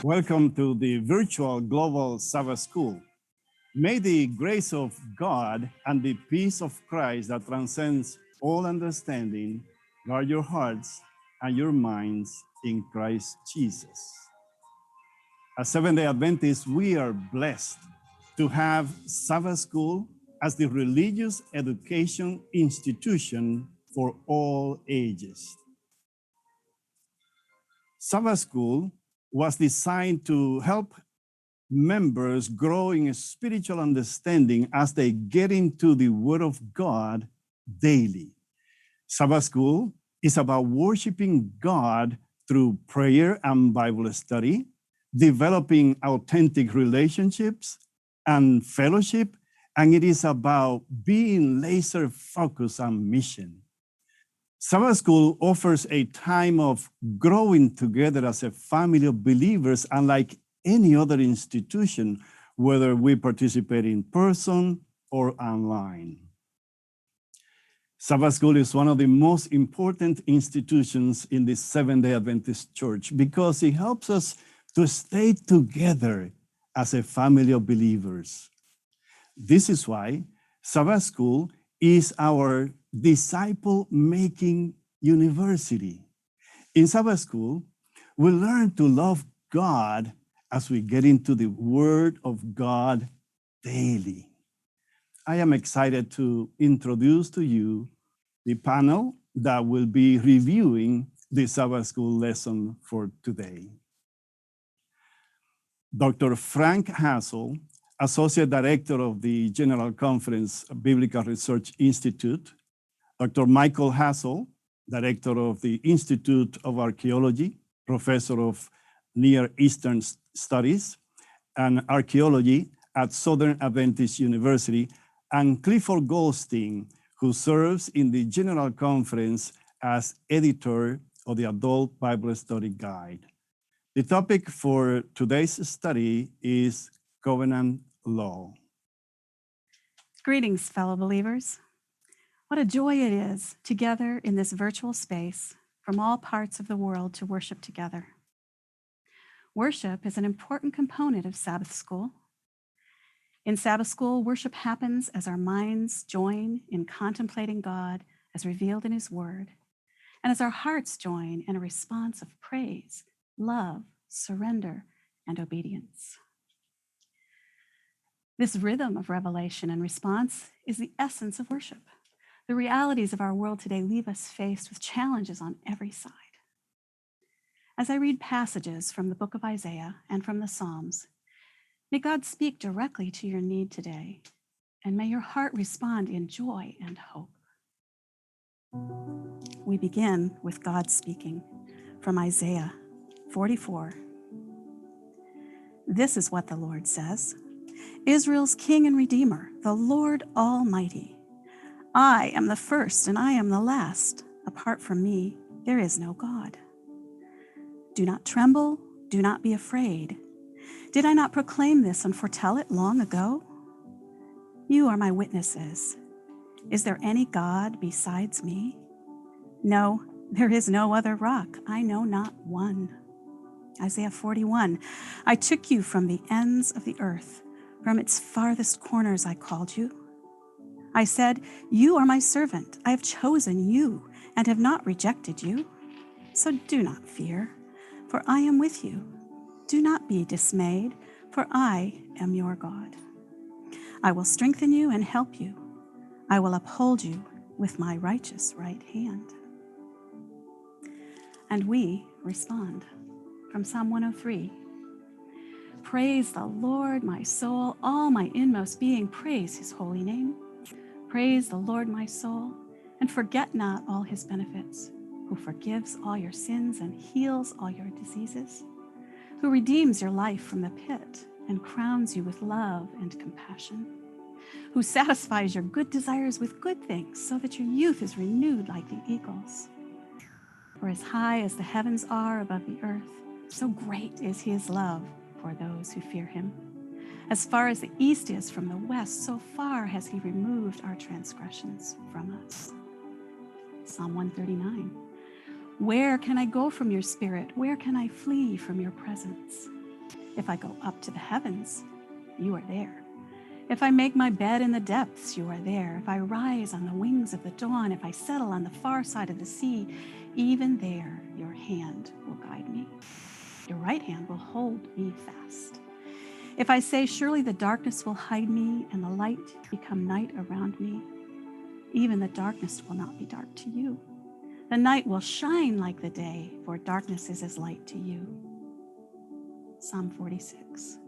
Welcome to the virtual Global Sabbath School. May the grace of God and the peace of Christ that transcends all understanding guard your hearts and your minds in Christ Jesus. As Seventh-day Adventists, we are blessed to have Sabbath School as the religious education institution for all ages. Sabbath School was designed to help members grow in spiritual understanding as they get into the Word of God daily. Sabbath School is about worshiping God through prayer and Bible study, developing authentic relationships and fellowship, and it is about being laser focused on mission. Sabbath School offers a time of growing together as a family of believers, unlike any other institution, whether we participate in person or online. Sabbath School is one of the most important institutions in the Seventh-day Adventist Church because it helps us to stay together as a family of believers. This is why Sabbath School is our disciple-making university. In Sabbath School, we learn to love God as we get into the Word of God daily. I am excited to introduce to you the panel that will be reviewing the Sabbath School lesson for today. Dr. Frank Hassel, Associate Director of the General Conference Biblical Research Institute, Dr. Michael Hassel, Director of the Institute of Archaeology, Professor of Near Eastern Studies and Archaeology at Southern Adventist University, and Clifford Goldstein, who serves in the General Conference as editor of the Adult Bible Study Guide. The topic for today's study is covenant law. Greetings, fellow believers. What a joy it is together in this virtual space from all parts of the world to worship together. Worship is an important component of Sabbath School. In Sabbath School, worship happens as our minds join in contemplating God as revealed in His Word, and as our hearts join in a response of praise, love, surrender, and obedience. This rhythm of revelation and response is the essence of worship. The realities of our world today leave us faced with challenges on every side. As I read passages from the book of Isaiah and from the Psalms, may God speak directly to your need today, and may your heart respond in joy and hope. We begin with God speaking from Isaiah 44. This is what the Lord says, Israel's King and Redeemer, the Lord Almighty. I am the first and I am the last. Apart from me, there is no God. Do not tremble, do not be afraid. Did I not proclaim this and foretell it long ago? You are my witnesses. Is there any God besides me? No, there is no other rock. I know not one. Isaiah 41, I took you from the ends of the earth. From its farthest corners I called you. I said, you are my servant. I have chosen you and have not rejected you. So do not fear, for I am with you. Do not be dismayed, for I am your God. I will strengthen you and help you. I will uphold you with my righteous right hand. And we respond from Psalm 103. Praise the Lord, my soul, all my inmost being, praise his holy name. Praise the Lord, my soul, and forget not all his benefits, who forgives all your sins and heals all your diseases, who redeems your life from the pit and crowns you with love and compassion, who satisfies your good desires with good things so that your youth is renewed like the eagles. For as high as the heavens are above the earth, so great is his love for those who fear him. As far as the east is from the west, so far has he removed our transgressions from us. Psalm 139. Where can I go from your spirit? Where can I flee from your presence? If I go up to the heavens, you are there. If I make my bed in the depths, you are there. If I rise on the wings of the dawn, if I settle on the far side of the sea, even there your hand will guide me. Your right hand will hold me fast. If I say, surely the darkness will hide me and the light become night around me, even the darkness will not be dark to you. The night will shine like the day, for darkness is as light to you. Psalm 46.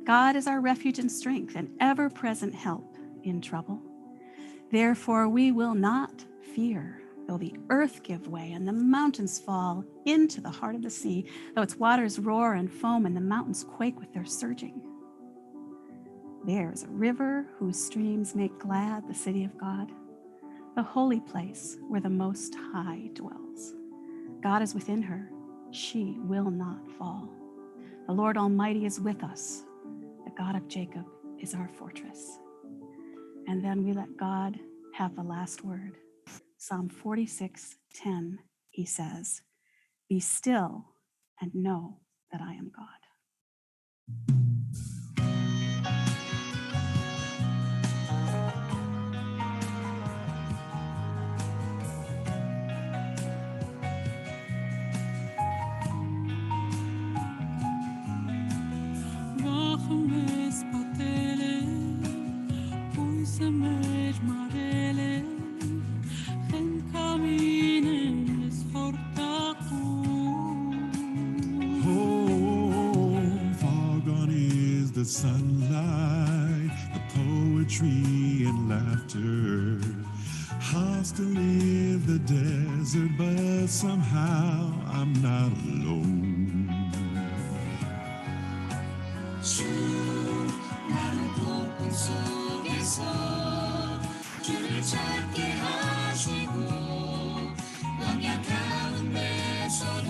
God is our refuge and strength, an ever-present help in trouble. Therefore we will not fear, though the earth give way and the mountains fall into the heart of the sea, though its waters roar and foam and the mountains quake with their surging. There is a river whose streams make glad the city of God, the holy place where the Most High dwells. God is within her. She will not fall. The Lord Almighty is with us. The God of Jacob is our fortress. And then we let God have the last word. Psalm 46:10, he says, "Be still and know that I am God." The sunlight, the poetry and laughter. Hostile in the desert, but somehow I'm not alone. 나를 돕는 속에서 주를 찾게 하시고 광야 가운데서도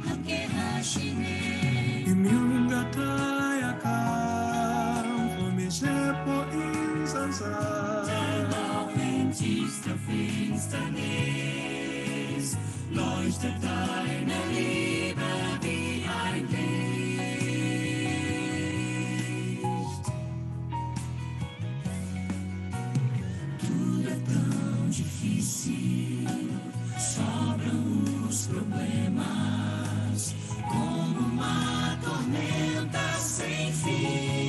함께 하시네. Inyong po insansam. Dein Lauf in tiefster Finsternis leuchtet deine Liebe wie ein Licht. Tudo é tão difícil, sobram os problemas, como uma tormenta sem fim.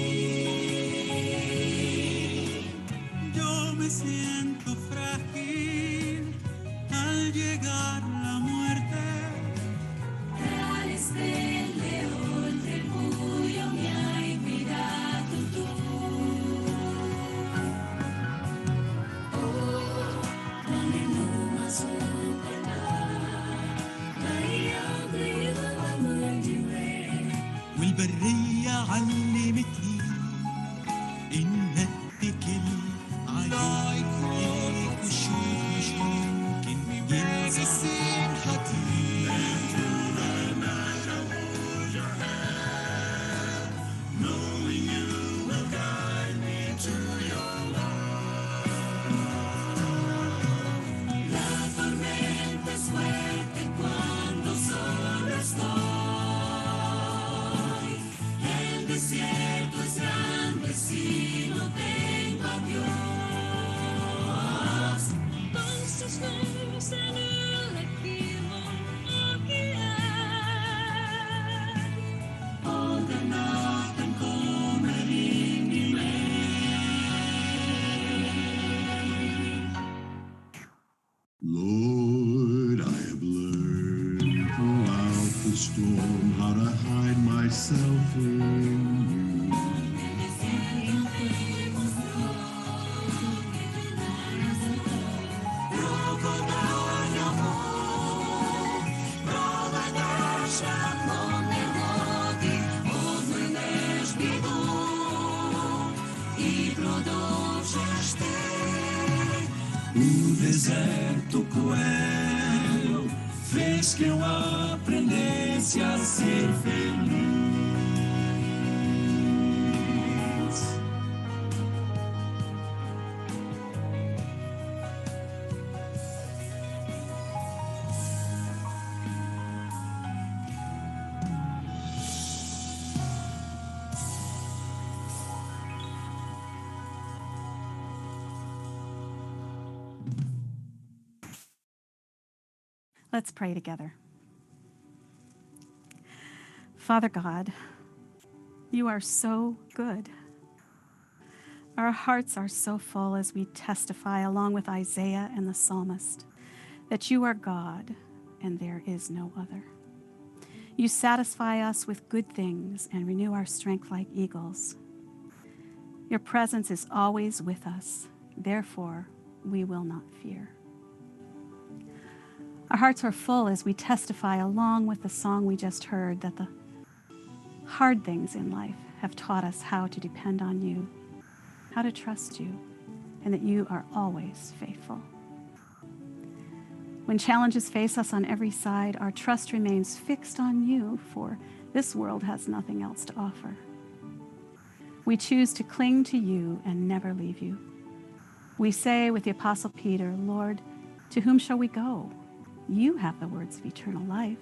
Me siento frágil al llegar la muerte. Eres del león del cuyo me hay cuidado tú. Oh, donde no más والبرية علمتني إن اتكل عليك والشوق مش ممكن ينسى سمحتي. Knowing you will guide me to your La tormenta es fuerte cuando solo estoy. El desierto es grande si no tengo a Dios. Con sus manos en el equipo a guiar. All the natten kommer in i mig. Lord, I have learned throughout the storm how to hide myself in you. O deserto cruel fez que eu aprendesse a ser feliz. Let's pray together. Father God, you are so good. Our hearts are so full as we testify, along with Isaiah and the psalmist, that you are God and there is no other. You satisfy us with good things and renew our strength like eagles. Your presence is always with us. Therefore, we will not fear. Our hearts are full as we testify, along with the song we just heard, that the hard things in life have taught us how to depend on you, how to trust you, and that you are always faithful. When challenges face us on every side, our trust remains fixed on you, for this world has nothing else to offer. We choose to cling to you and never leave you. We say with the Apostle Peter, Lord, to whom shall we go? You have the words of eternal life.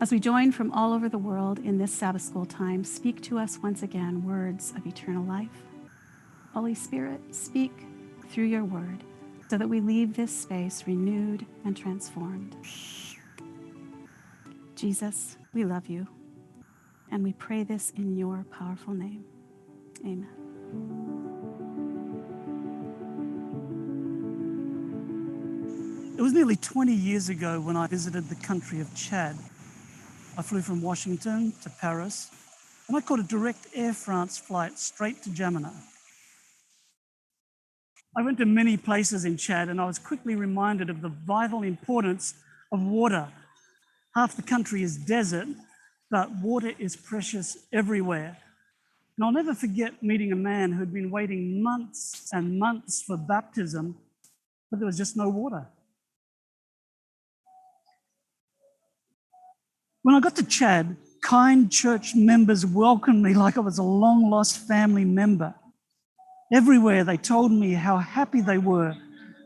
As we join from all over the world in this Sabbath school time, speak to us once again words of eternal life. Holy Spirit, speak through your word so that we leave this space renewed and transformed. Jesus, we love you, and we pray this in your powerful name. Amen. It was nearly 20 years ago when I visited the country of Chad. I flew from Washington to Paris, and I caught a direct Air France flight straight to Jamena. I went to many places in Chad, and I was quickly reminded of the vital importance of water. Half the country is desert, but water is precious everywhere. And I'll never forget meeting a man who'd been waiting months and months for baptism, but there was just no water. When I got to Chad, kind church members welcomed me like I was a long-lost family member. Everywhere they told me how happy they were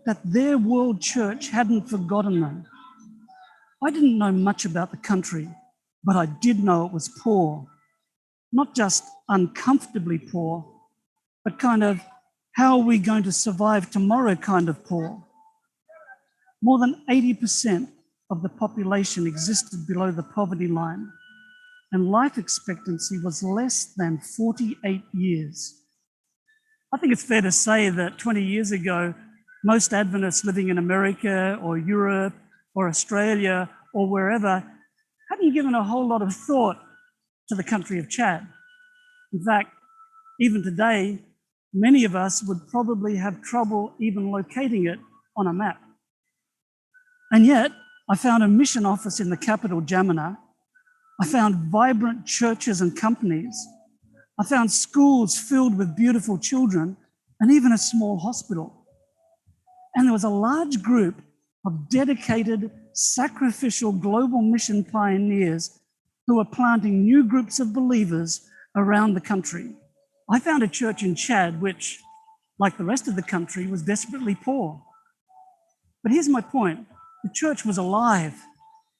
that their world church hadn't forgotten them. I didn't know much about the country, but I did know it was poor. Not just uncomfortably poor, but kind of how are we going to survive tomorrow kind of poor. More than 80% of the population existed below the poverty line, and life expectancy was less than 48 years. I think it's fair to say that 20 years ago, most Adventists living in America or Europe or Australia or wherever hadn't given a whole lot of thought to the country of Chad. In fact, even today, many of us would probably have trouble even locating it on a map. And yet, I found a mission office in the capital, Jamena. I found vibrant churches and companies. I found schools filled with beautiful children and even a small hospital. And there was a large group of dedicated, sacrificial global mission pioneers who were planting new groups of believers around the country. I found a church in Chad which, like the rest of the country, was desperately poor. But here's my point. The church was alive.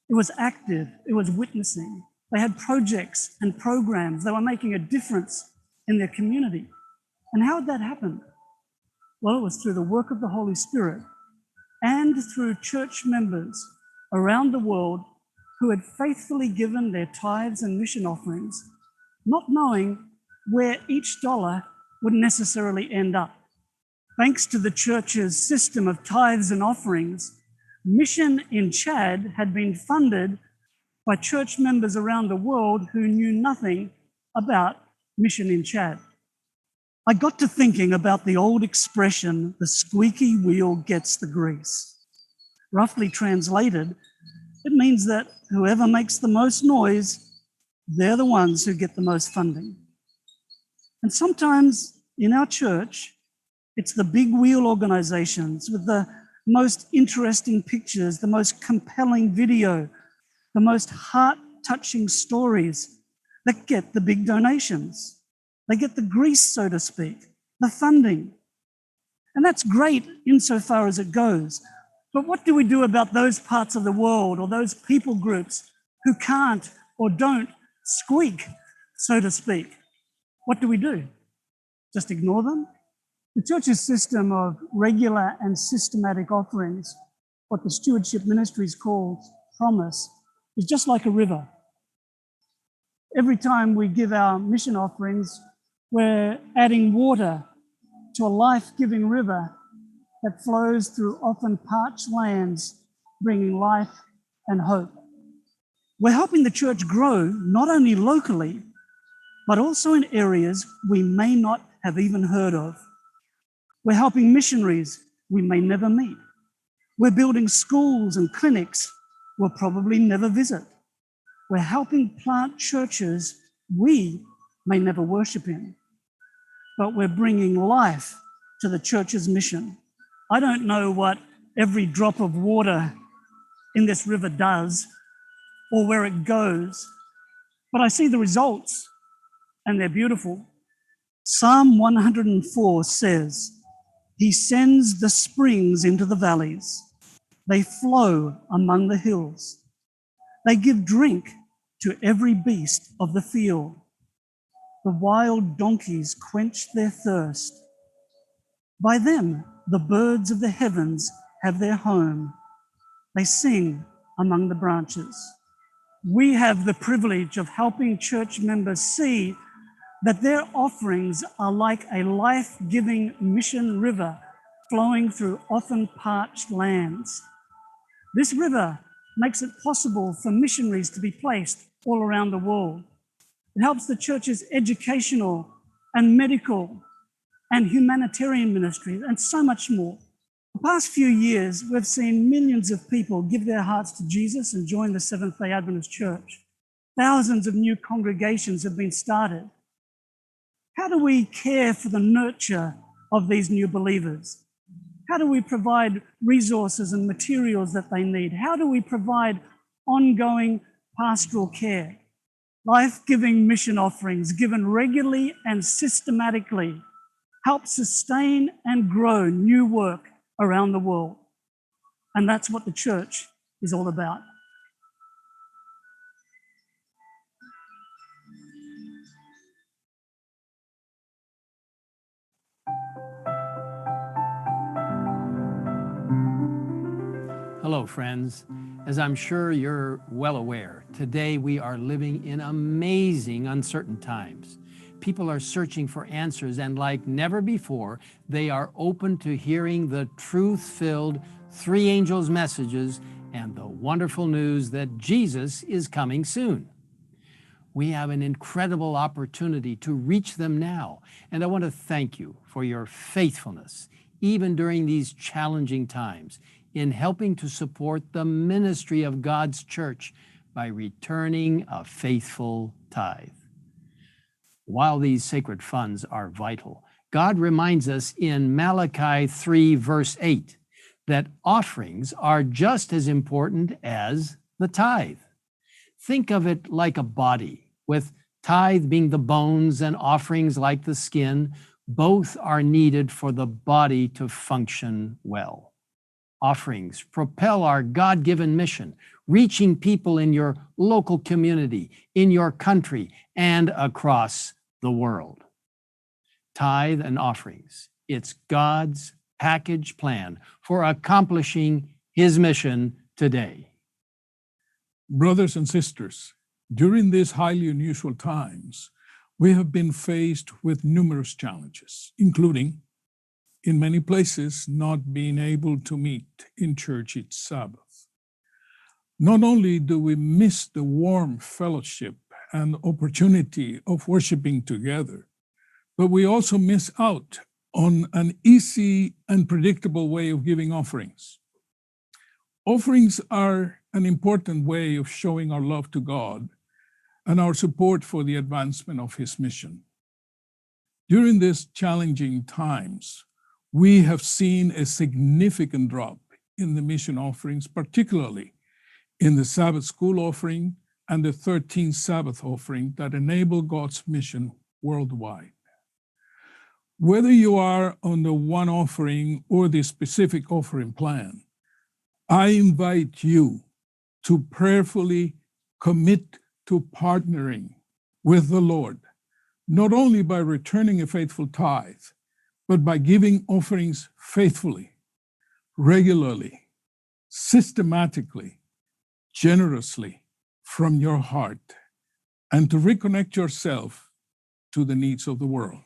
It was active. It was witnessing. They had projects and programs. They were making a difference in their community. And how had that happened? Well, it was through the work of the Holy Spirit and through church members around the world who had faithfully given their tithes and mission offerings, not knowing where each dollar would necessarily end up. Thanks to the church's system of tithes and offerings, mission in Chad had been funded by church members around the world who knew nothing about mission in Chad. I got to thinking about the old expression, the squeaky wheel gets the grease. Roughly translated, it means that whoever makes the most noise, they're the ones who get the most funding. And sometimes in our church, it's the big wheel organizations with the most interesting pictures, the most compelling video, the most heart-touching stories that get the big donations. They get the grease, so to speak, the funding. And that's great insofar as it goes. But what do we do about those parts of the world or those people groups who can't or don't squeak, so to speak? What do we do? Just ignore them? The church's system of regular and systematic offerings what the stewardship ministries call promise, is just like a river. Every time we give our mission offerings, we're adding water to a life-giving river that flows through often parched lands, bringing life and hope. We're helping the church grow not only locally, but also in areas we may not have even heard of. We're helping missionaries we may never meet. We're building schools and clinics we'll probably never visit. We're helping plant churches we may never worship in, but we're bringing life to the church's mission. I don't know what every drop of water in this river does or where it goes, but I see the results and they're beautiful. Psalm 104 says, "He sends the springs into the valleys. They flow among the hills. They give drink to every beast of the field. The wild donkeys quench their thirst. By them, the birds of the heavens have their home. They sing among the branches." We have the privilege of helping church members see that their offerings are like a life-giving mission river flowing through often parched lands. This river makes it possible for missionaries to be placed all around the world. It helps the church's educational and medical and humanitarian ministries and so much more. The past few years, we've seen millions of people give their hearts to Jesus and join the Seventh-day Adventist Church. Thousands of new congregations have been started. How do we care for the nurture of these new believers? How do we provide resources and materials that they need? How do we provide ongoing pastoral care? Life-giving mission offerings given regularly and systematically help sustain and grow new work around the world. And that's what the church is all about. Hello, friends. As I'm sure you're well aware, today we are living in amazing, uncertain times. People are searching for answers, and like never before, they are open to hearing the truth-filled three angels' messages and the wonderful news that Jesus is coming soon. We have an incredible opportunity to reach them now, and I want to thank you for your faithfulness, even during these challenging times, in helping to support the ministry of God's church by returning a faithful tithe. While these sacred funds are vital, God reminds us in Malachi 3, verse 8, that offerings are just as important as the tithe. Think of it like a body, with tithe being the bones and offerings like the skin. Both are needed for the body to function well. Offerings propel our God-given mission, reaching people in your local community, in your country, and across the world. Tithe and offerings, it's God's package plan for accomplishing His mission today. Brothers and sisters, during these highly unusual times, we have been faced with numerous challenges, including, in many places, not being able to meet in church each Sabbath. Not only do we miss the warm fellowship and opportunity of worshiping together, but we also miss out on an easy and predictable way of giving offerings. Offerings are an important way of showing our love to God and our support for the advancement of His mission. During these challenging times, we have seen a significant drop in the mission offerings, particularly in the Sabbath school offering and the 13th Sabbath offering that enable God's mission worldwide. Whether you are on the one offering or the specific offering plan, I invite you to prayerfully commit to partnering with the Lord, not only by returning a faithful tithe, but by giving offerings faithfully, regularly, systematically, generously from your heart, and to reconnect yourself to the needs of the world.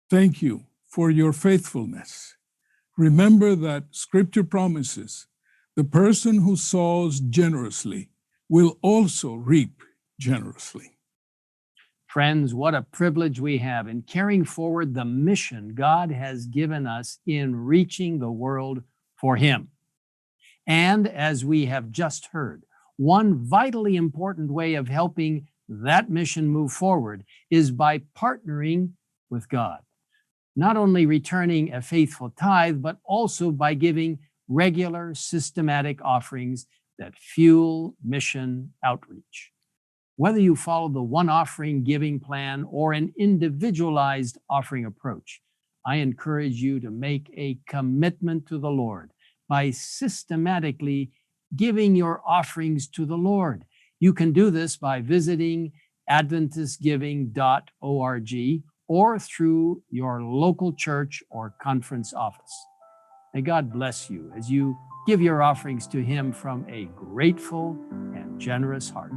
Thank you for your faithfulness. Remember that Scripture promises the person who sows generously will also reap generously. Friends, what a privilege we have in carrying forward the mission God has given us in reaching the world for Him. And as we have just heard, one vitally important way of helping that mission move forward is by partnering with God. Not only returning a faithful tithe, but also by giving regular, systematic offerings that fuel mission outreach. Whether you follow the one offering giving plan or an individualized offering approach, I encourage you to make a commitment to the Lord by systematically giving your offerings to the Lord. You can do this by visiting adventistgiving.org or through your local church or conference office. May God bless you as you give your offerings to Him from a grateful and generous heart.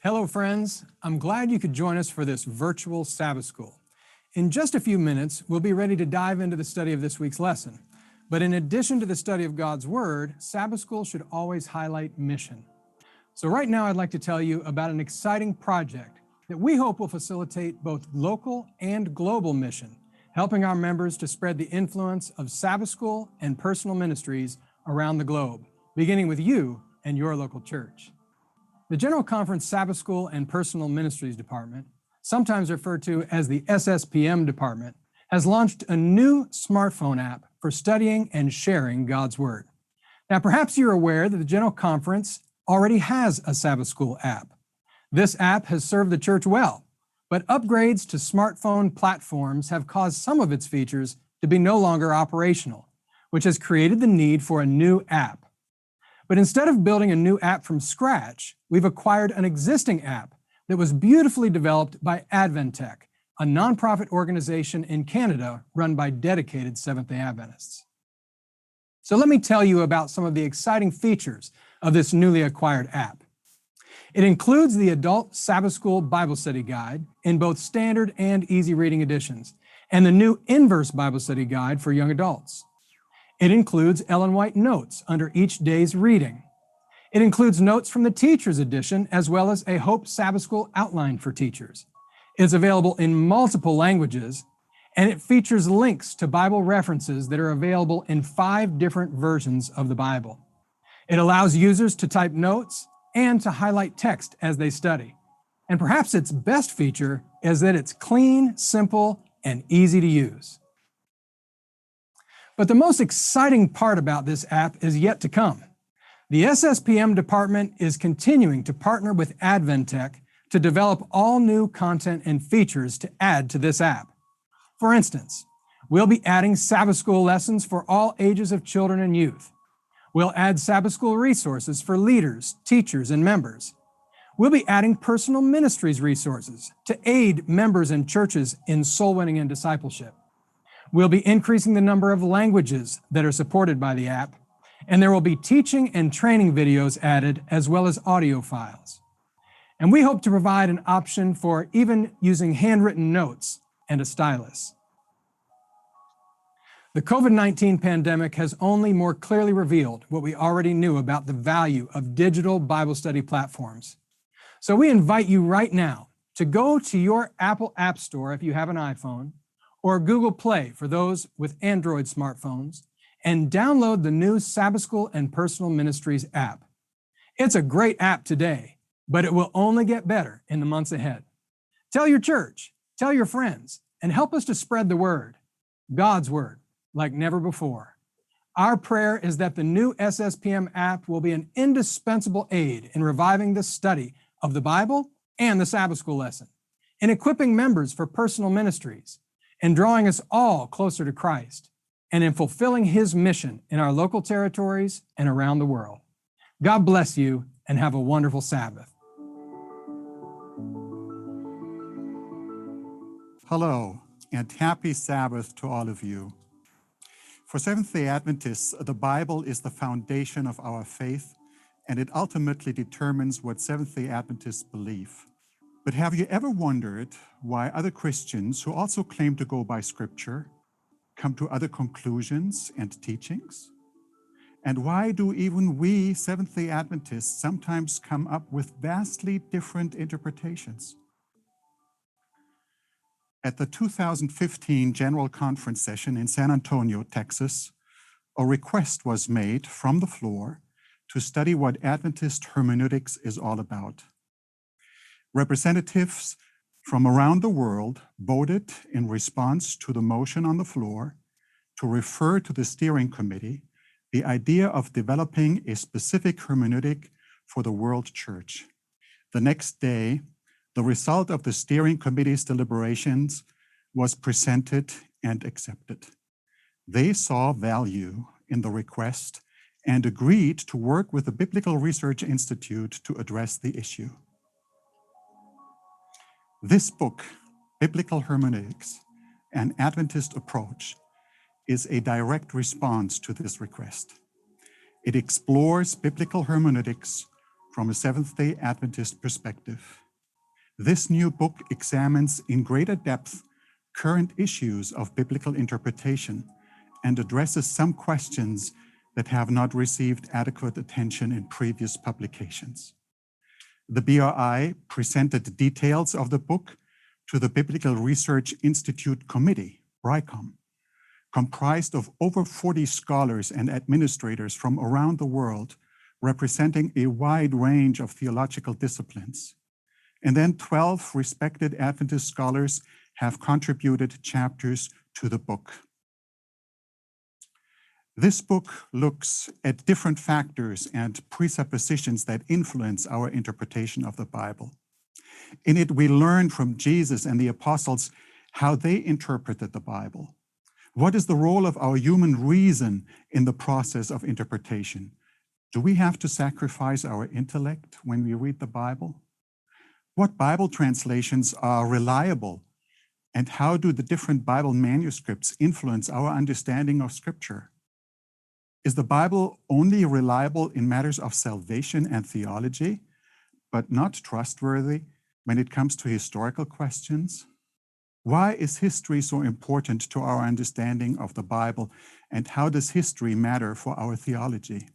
Hello, friends. I'm glad you could join us for this virtual Sabbath School. In just a few minutes, we'll be ready to dive into the study of this week's lesson. But in addition to the study of God's Word, Sabbath School should always highlight mission. So right now, I'd like to tell you about an exciting project that we hope will facilitate both local and global mission, helping our members to spread the influence of Sabbath School and personal ministries around the globe, beginning with you and your local church. The General Conference Sabbath School and Personal Ministries Department, sometimes referred to as the SSPM Department, has launched a new smartphone app for studying and sharing God's Word. Now, perhaps you're aware that the General Conference already has a Sabbath School app. This app has served the church well, but upgrades to smartphone platforms have caused some of its features to be no longer operational, which has created the need for a new app. But instead of building a new app from scratch, we've acquired an existing app that was beautifully developed by Adventist, a nonprofit organization in Canada run by dedicated Seventh-day Adventists. So let me tell you about some of the exciting features of this newly acquired app. It includes the Adult Sabbath School Bible Study Guide in both standard and easy reading editions, and the new Inverse Bible Study Guide for young adults. It includes Ellen White notes under each day's reading. It includes notes from the Teacher's Edition, as well as a Hope Sabbath School outline for teachers. It's available in multiple languages, and it features links to Bible references that are available in 5 different versions of the Bible. It allows users to type notes and to highlight text as they study. And perhaps its best feature is that it's clean, simple, and easy to use. But the most exciting part about this app is yet to come. The SSPM department is continuing to partner with Adventist to develop all new content and features to add to this app. For instance, we'll be adding Sabbath School lessons for all ages of children and youth. We'll add Sabbath School resources for leaders, teachers, and members. We'll be adding personal ministries resources to aid members and churches in soul winning and discipleship. We'll be increasing the number of languages that are supported by the app, and there will be teaching and training videos added, as well as audio files. And we hope to provide an option for even using handwritten notes and a stylus. The COVID-19 pandemic has only more clearly revealed what we already knew about the value of digital Bible study platforms. So we invite you right now to go to your Apple App Store if you have an iPhone, or Google Play for those with Android smartphones, and download the new Sabbath School and Personal Ministries app. It's a great app today, but it will only get better in the months ahead. Tell your church, tell your friends, and help us to spread the word, God's word, like never before. Our prayer is that the new SSPM app will be an indispensable aid in reviving the study of the Bible and the Sabbath School lesson, in equipping members for personal ministries, in drawing us all closer to Christ, and in fulfilling His mission in our local territories and around the world. God bless you and have a wonderful Sabbath. Hello, and happy Sabbath to all of you. For Seventh-day Adventists, the Bible is the foundation of our faith, and it ultimately determines what Seventh-day Adventists believe. But have you ever wondered why other Christians who also claim to go by Scripture come to other conclusions and teachings? And why do even we Seventh-day Adventists sometimes come up with vastly different interpretations? At the 2015 General Conference session in San Antonio, Texas, a request was made from the floor to study what Adventist hermeneutics is all about. Representatives from around the world voted in response to the motion on the floor to refer to the steering committee the idea of developing a specific hermeneutic for the world church. The next day, the result of the steering committee's deliberations was presented and accepted. They saw value in the request and agreed to work with the Biblical Research Institute to address the issue. This book, Biblical Hermeneutics, an Adventist Approach, is a direct response to this request. It explores biblical hermeneutics from a Seventh-day Adventist perspective. This new book examines in greater depth current issues of biblical interpretation and addresses some questions that have not received adequate attention in previous publications. The BRI presented details of the book to the Biblical Research Institute Committee, BRICOM, comprised of over 40 scholars and administrators from around the world, representing a wide range of theological disciplines. And then 12 respected Adventist scholars have contributed chapters to the book. This book looks at different factors and presuppositions that influence our interpretation of the Bible. In it, we learn from Jesus and the apostles how they interpreted the Bible. What is the role of our human reason in the process of interpretation? Do we have to sacrifice our intellect when we read the Bible? What Bible translations are reliable? And how do the different Bible manuscripts influence our understanding of Scripture? Is the Bible only reliable in matters of salvation and theology, but not trustworthy when it comes to historical questions? Why is history so important to our understanding of the Bible, and how does history matter for our theology?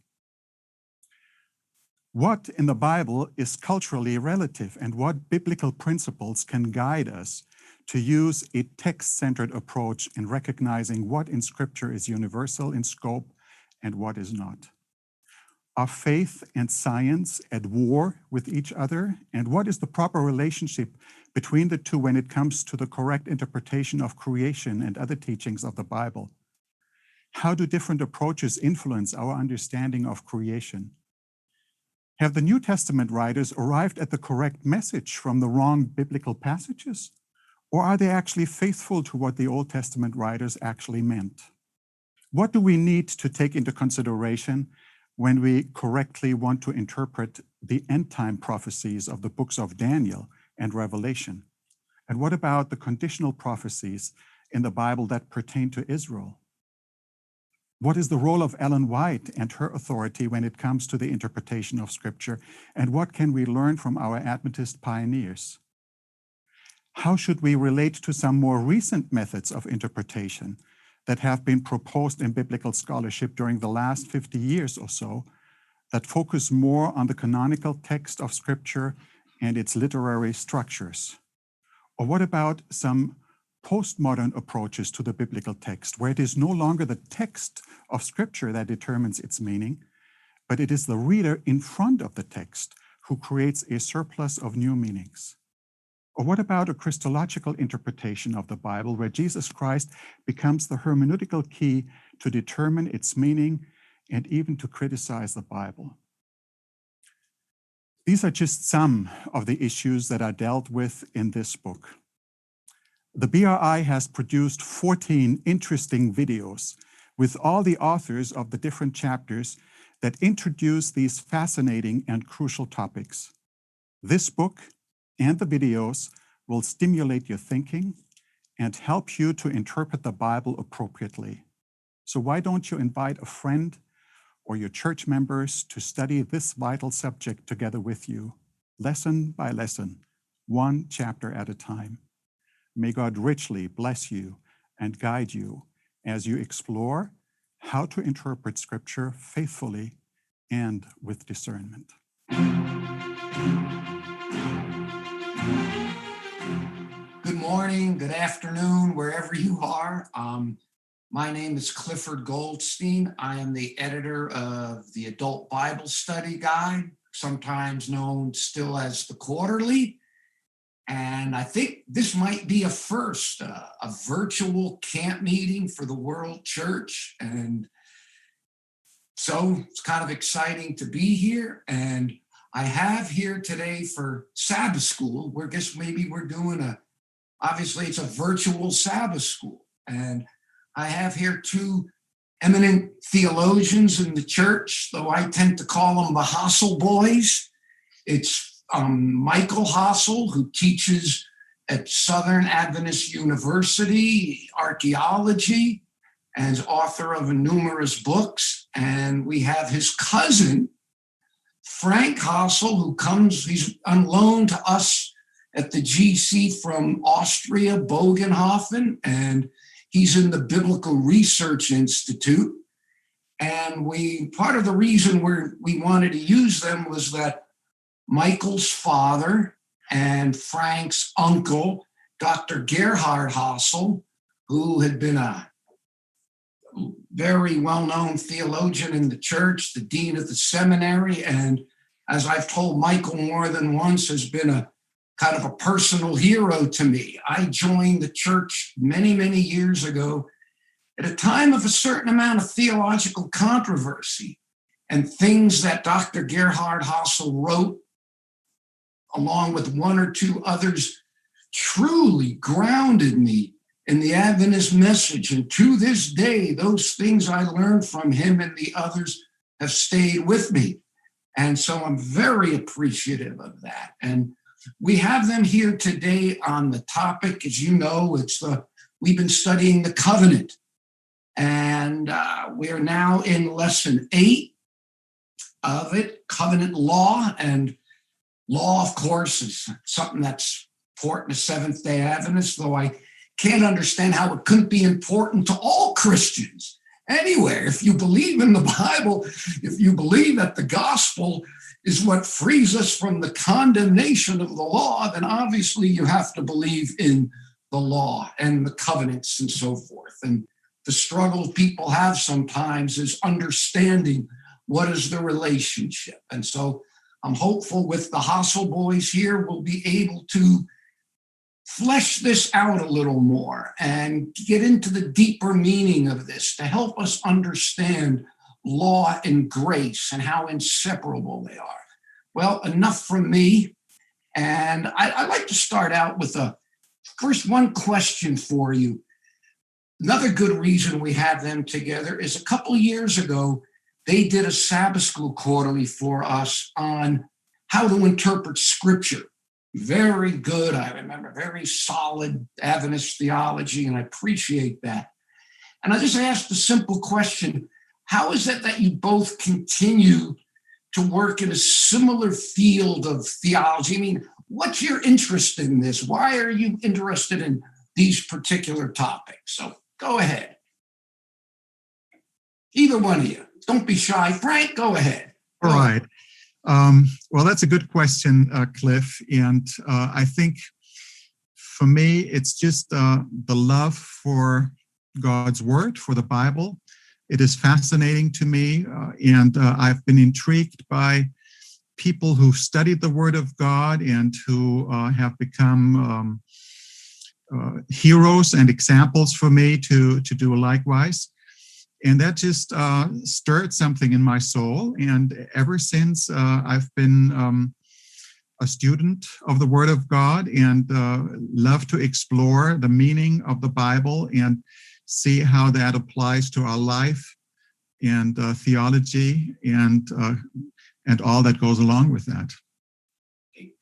What in the Bible is culturally relative, and what biblical principles can guide us to use a text-centered approach in recognizing what in Scripture is universal in scope and what is not? Are faith and science at war with each other? And what is the proper relationship between the two when it comes to the correct interpretation of creation and other teachings of the Bible? How do different approaches influence our understanding of creation? Have the New Testament writers arrived at the correct message from the wrong biblical passages? Or are they actually faithful to what the Old Testament writers actually meant? What do we need to take into consideration when we correctly want to interpret the end-time prophecies of the books of Daniel and Revelation? And what about the conditional prophecies in the Bible that pertain to Israel? What is the role of Ellen White and her authority when it comes to the interpretation of Scripture? And what can we learn from our Adventist pioneers? How should we relate to some more recent methods of interpretation that have been proposed in biblical scholarship during the last 50 years or so, that focus more on the canonical text of Scripture and its literary structures? Or what about some postmodern approaches to the biblical text, where it is no longer the text of Scripture that determines its meaning, but it is the reader in front of the text who creates a surplus of new meanings? Or what about a Christological interpretation of the Bible, where Jesus Christ becomes the hermeneutical key to determine its meaning and even to criticize the Bible? These are just some of the issues that are dealt with in this book. The BRI has produced 14 interesting videos with all the authors of the different chapters that introduce these fascinating and crucial topics. This book and the videos will stimulate your thinking and help you to interpret the Bible appropriately. So why don't you invite a friend or your church members to study this vital subject together with you, lesson by lesson, one chapter at a time. May God richly bless you and guide you as you explore how to interpret Scripture faithfully and with discernment. Good morning, good afternoon, wherever you are. My name is Clifford Goldstein. I am the editor of the Adult Bible Study Guide, sometimes known still as the Quarterly. And I think this might be a first, a virtual camp meeting for the World Church. And so it's kind of exciting to be here. And I have here today for Sabbath school, maybe we're doing obviously it's a virtual Sabbath school. And I have here two eminent theologians in the church, though I tend to call them the Hassel boys. It's Michael Hassel, who teaches at Southern Adventist University, archaeology, and is author of numerous books. And we have his cousin, Frank Hassel, he's on loan to us at the GC from Austria, Bogenhofen, and he's in the Biblical Research Institute. And part of the reason we wanted to use them was that Michael's father and Frank's uncle, Dr. Gerhard Hassel, who had been a very well-known theologian in the church, the dean of the seminary, and as I've told Michael more than once, has been a kind of a personal hero to me. I joined the church many, many years ago at a time of a certain amount of theological controversy, and things that Dr. Gerhard Hassel wrote, along with one or two others, truly grounded me in the Adventist message. And to this day, those things I learned from him and the others have stayed with me. And so I'm very appreciative of that. And we have them here today on the topic. As you know, we've been studying the covenant. And we are now in lesson 8 of it, covenant law. And law, of course, is something that's important to Seventh-day Adventists, though I can't understand how it couldn't be important to all Christians anywhere. If you believe in the Bible, if you believe that the gospel is what frees us from the condemnation of the law, then obviously you have to believe in the law and the covenants and so forth. And the struggle people have sometimes is understanding what is the relationship. And so I'm hopeful with the Hassel boys here, we'll be able to flesh this out a little more and get into the deeper meaning of this to help us understand law and grace and how inseparable they are. Well, enough from me. And I'd like to start out with one question for you. Another good reason we have them together is a couple of years ago, they did a Sabbath school quarterly for us on how to interpret Scripture. Very good. I remember very solid Adventist theology, and I appreciate that. And I just asked a simple question. How is it that you both continue to work in a similar field of theology? I mean, what's your interest in this? Why are you interested in these particular topics? So go ahead. Either one of you. Don't be shy. Frank, go ahead. All right. Well, that's a good question, Cliff. And I think for me, it's just the love for God's word, for the Bible. It is fascinating to me. And I've been intrigued by people who studied the word of God and who have become heroes and examples for me to do likewise. And that just stirred something in my soul. And ever since I've been a student of the Word of God and love to explore the meaning of the Bible and see how that applies to our life and theology and all that goes along with that.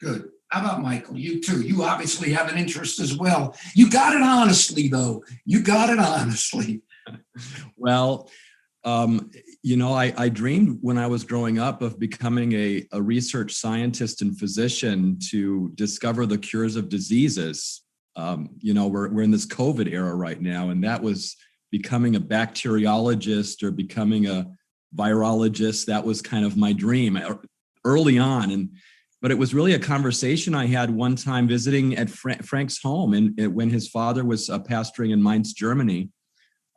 Good. How about Michael? You too. You obviously have an interest as well. You got it honestly, though. You got it honestly. Well, I dreamed when I was growing up of becoming a research scientist and physician to discover the cures of diseases. We're in this COVID era right now, and that was becoming a bacteriologist or becoming a virologist. That was kind of my dream early on. But it was really a conversation I had one time visiting at Frank's home, and when his father was pastoring in Mainz, Germany.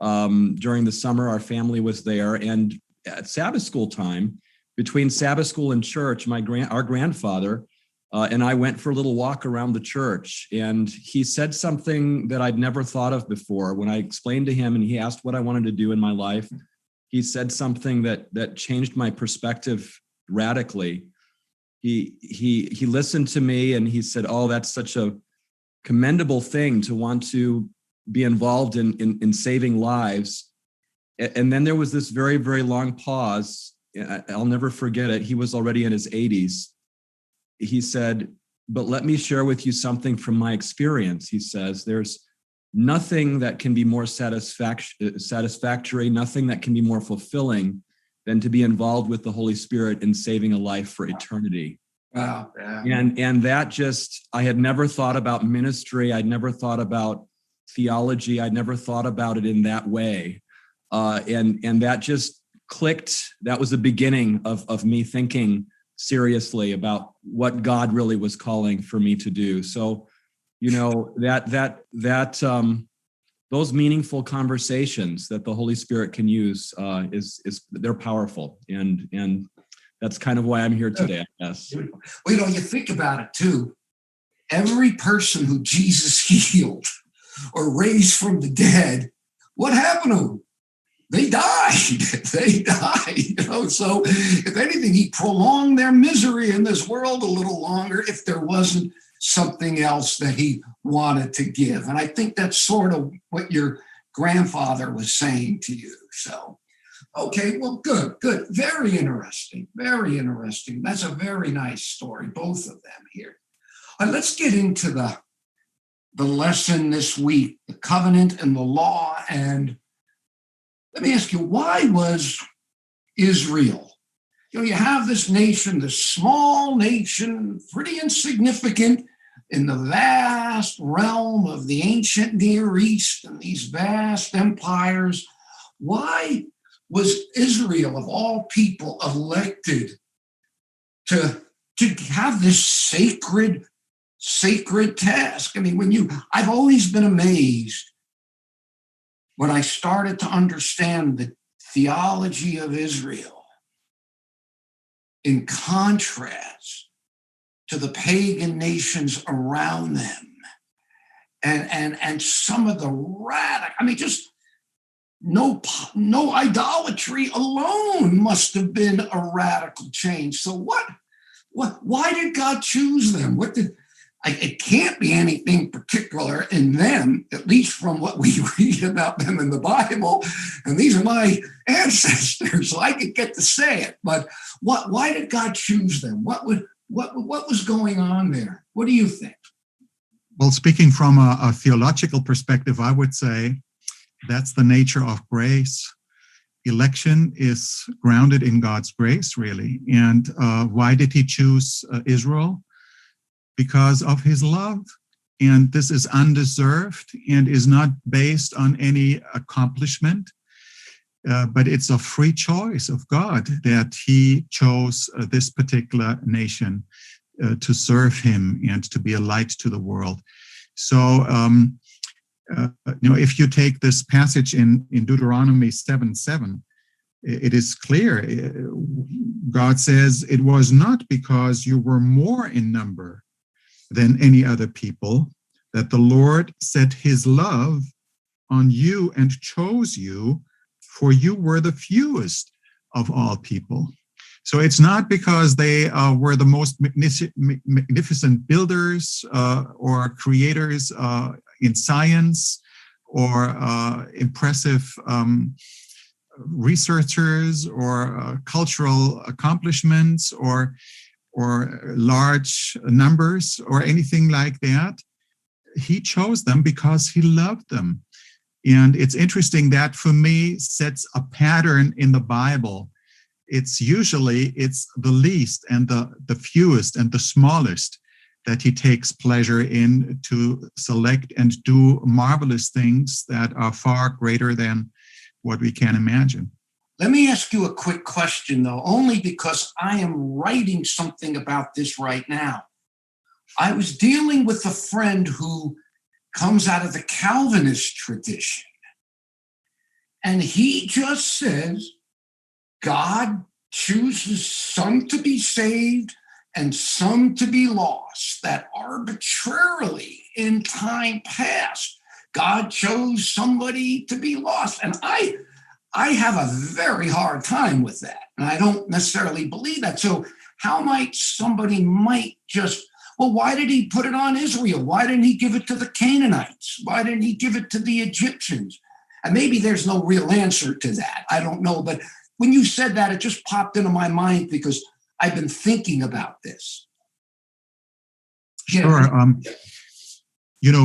During the summer, our family was there, and at Sabbath school time, between Sabbath school and church, our grandfather and I went for a little walk around the church, and he said something that I'd never thought of before. When I explained to him and he asked what I wanted to do in my life, he said something that changed my perspective radically. He listened to me and he said, "Oh, that's such a commendable thing to want to be involved in saving lives." And then there was this very, very long pause. I'll never forget it. He was already in his 80s. He said, "But let me share with you something from my experience." He says, "There's nothing that can be more satisfactory, nothing that can be more fulfilling than to be involved with the Holy Spirit in saving a life for eternity." Wow. Yeah. And that just, I had never thought about ministry. I'd never thought about theology. I'd never thought about it in that way. And that just clicked. That was the beginning of me thinking seriously about what God really was calling for me to do. So, those meaningful conversations that the Holy Spirit can use they're powerful. And that's kind of why I'm here today, I guess. Well, you think about it too. Every person who Jesus healed or raised from the dead, what happened to them? They died. They died. So if anything, he prolonged their misery in this world a little longer if there wasn't something else that he wanted to give. And I think that's sort of what your grandfather was saying to you. So, okay, well, good. Very interesting. Very interesting. That's a very nice story, both of them here. Let's get into the lesson this week, the covenant and the law. And let me ask you, why was Israel? You have this nation, this small nation, pretty insignificant in the vast realm of the ancient Near East and these vast empires. Why was Israel, of all people, elected to have this sacred task? I mean, I've always been amazed when I started to understand the theology of Israel in contrast to the pagan nations around them, and some of the just no idolatry alone must have been a radical change. So why did God choose them? It can't be anything particular in them, at least from what we read about them in the Bible. And these are my ancestors, so I could get to say it. But why did God choose them? What was going on there? What do you think? Well, speaking from a theological perspective, I would say that's the nature of grace. Election is grounded in God's grace, really. And why did he choose Israel? Because of his love. And this is undeserved and is not based on any accomplishment, but it's a free choice of God that he chose this particular nation to serve him and to be a light to the world. So, if you take this passage in Deuteronomy 7:7, it is clear. God says, "It was not because you were more in number than any other people that the Lord set his love on you and chose you, for you were the fewest of all people." So it's not because they were the most magnificent builders or creators in science or impressive researchers or cultural accomplishments or large numbers or anything like that. He chose them because he loved them. And it's interesting that for me sets a pattern in the Bible. It's the least and the fewest and the smallest that he takes pleasure in to select and do marvelous things that are far greater than what we can imagine. Let me ask you a quick question, though, only because I am writing something about this right now. I was dealing with a friend who comes out of the Calvinist tradition, and he just says God chooses some to be saved and some to be lost, that arbitrarily in time past, God chose somebody to be lost. And I have a very hard time with that. And I don't necessarily believe that. So how might somebody just, well, why did he put it on Israel? Why didn't he give it to the Canaanites? Why didn't he give it to the Egyptians? And maybe there's no real answer to that. I don't know. But when you said that, it just popped into my mind because I've been thinking about this. Sure.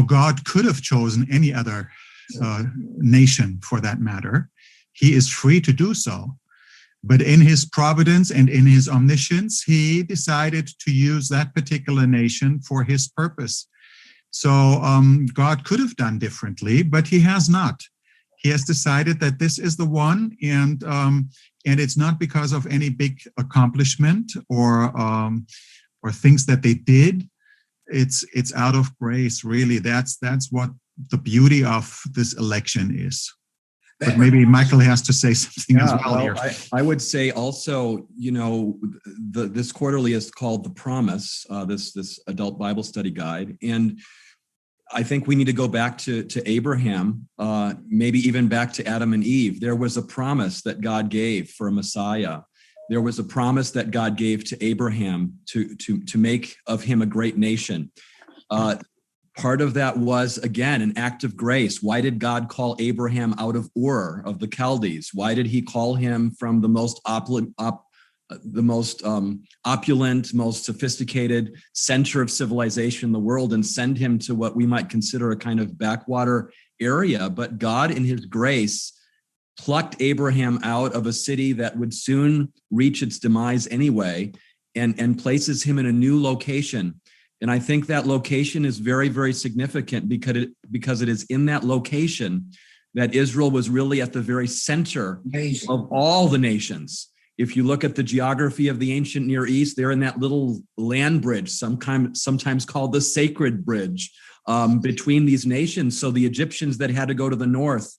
God could have chosen any other nation for that matter. He is free to do so. But in his providence and in his omniscience, he decided to use that particular nation for his purpose. So God could have done differently, but he has not. He has decided that this is the one, and it's not because of any big accomplishment or things that they did. It's out of grace, really. That's what the beauty of this election is. But maybe Michael has to say something as well here. I would say also, this quarterly is called The Promise, this adult Bible study guide. And I think we need to go back to Abraham, maybe even back to Adam and Eve. There was a promise that God gave for a Messiah. There was a promise that God gave to Abraham to make of him a great nation. Part of that was, again, an act of grace. Why did God call Abraham out of Ur of the Chaldees? Why did he call him from the most opulent, most sophisticated center of civilization in the world and send him to what we might consider a kind of backwater area? But God, in his grace, plucked Abraham out of a city that would soon reach its demise anyway, and places him in a new location. And I think that location is very, very significant because it is in that location that Israel was really at the very center of all the nations. If you look at the geography of the ancient Near East, they're in that little land bridge, sometimes called the sacred bridge, between these nations. So the Egyptians that had to go to the north,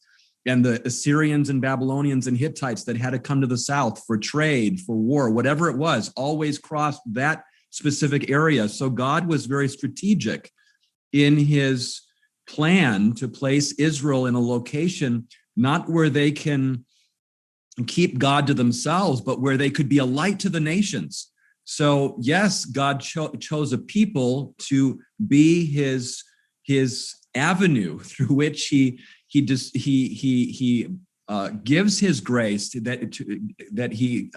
and the Assyrians and Babylonians and Hittites that had to come to the south for trade, for war, whatever it was, always crossed that specific area. So God was very strategic in his plan to place Israel in a location, not where they can keep God to themselves, but where they could be a light to the nations. So yes, God chose a people to be his avenue through which he gives his grace, that he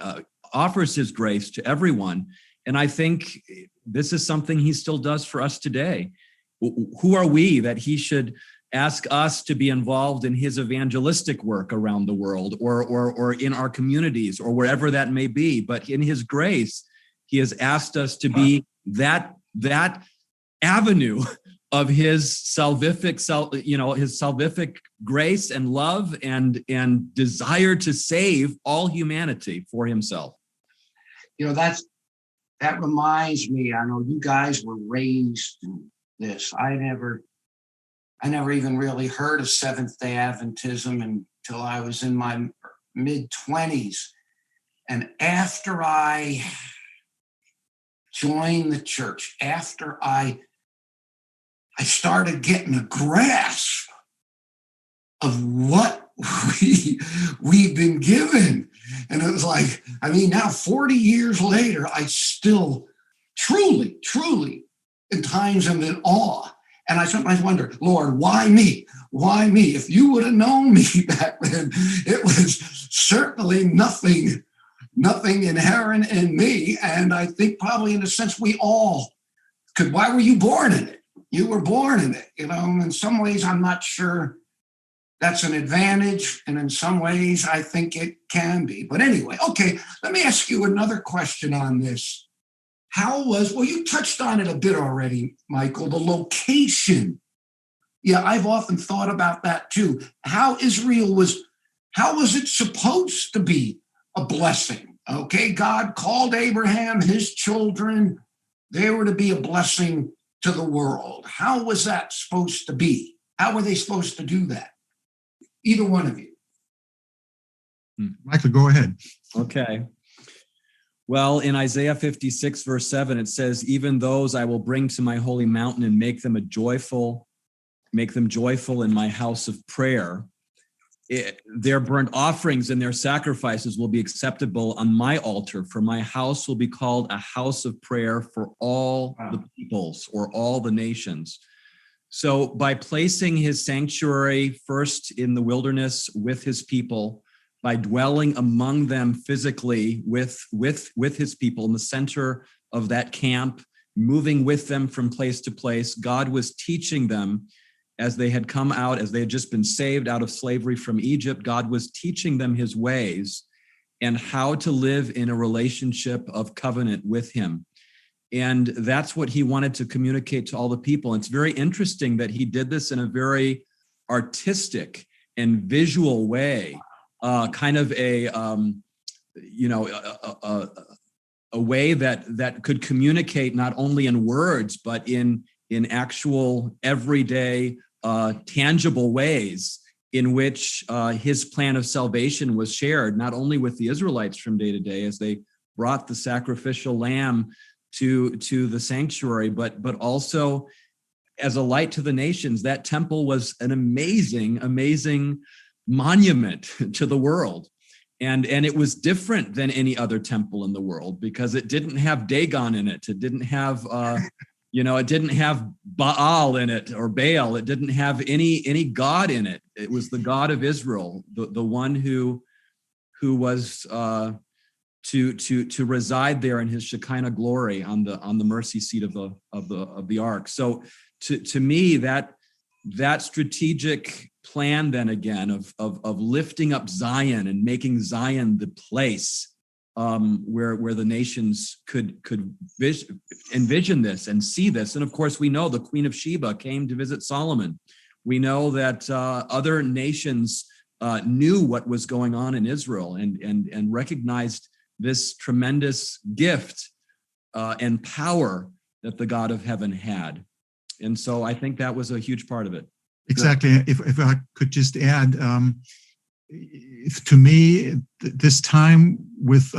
offers his grace to everyone. And I think this is something he still does for us today. Who are we that he should ask us to be involved in his evangelistic work around the world, or in our communities, or wherever that may be? But in his grace, he has asked us to be that avenue of his salvific grace and love and desire to save all humanity for himself. That reminds me, I know you guys were raised in this. I never even really heard of Seventh-day Adventism until I was in my mid-20s. And after I joined the church, after I started getting a grasp of what we've been given, And it was like, I mean, now 40 years later, I still truly, in times am in awe. And I sometimes wonder, Lord, why me? Why me? If you would have known me back then, it was certainly nothing inherent in me. And I think probably in a sense we all could. Why were you born in it? You were born in it. You know, in some ways, I'm not sure that's an advantage. And in some ways, I think it can be. But anyway, okay, let me ask you another question on this. Well, you touched on it a bit already, Michael, the location. Yeah, I've often thought about that too. How was it supposed to be a blessing? Okay, God called Abraham, his children, they were to be a blessing to the world. How was that supposed to be? How were they supposed to do that? Either one of you. Michael, go ahead. Okay. Well, in Isaiah 56, verse 7, it says, even those I will bring to my holy mountain and make them joyful in my house of prayer. Their burnt offerings and their sacrifices will be acceptable on my altar, for my house will be called a house of prayer for all the peoples or all the nations. So by placing his sanctuary first in the wilderness with his people, by dwelling among them physically with his people in the center of that camp, moving with them from place to place, God was teaching them as they had come out, as they had just been saved out of slavery from Egypt. God was teaching them his ways and how to live in a relationship of covenant with him. And that's what he wanted to communicate to all the people. And it's very interesting that he did this in a very artistic and visual way. Kind of a way that could communicate not only in words, but in actual everyday tangible ways in which his plan of salvation was shared, not only with the Israelites from day to day as they brought the sacrificial lamb to the sanctuary, but also as a light to the nations. That temple was an amazing monument to the world. And it was different than any other temple in the world because it didn't have Dagon in it. It didn't have, it didn't have Baal in it or Baal. It didn't have any God in it. It was the God of Israel, the one who was to reside there in his Shekinah glory on the mercy seat of the ark. So to me, that strategic plan then again of lifting up Zion and making Zion the place where the nations could envision this and see this. And of course, we know the Queen of Sheba came to visit Solomon. We know that other nations knew what was going on in Israel and recognized this tremendous gift and power that the God of heaven had. And so I think that was a huge part of it. Exactly. If I could just add, to me, this time with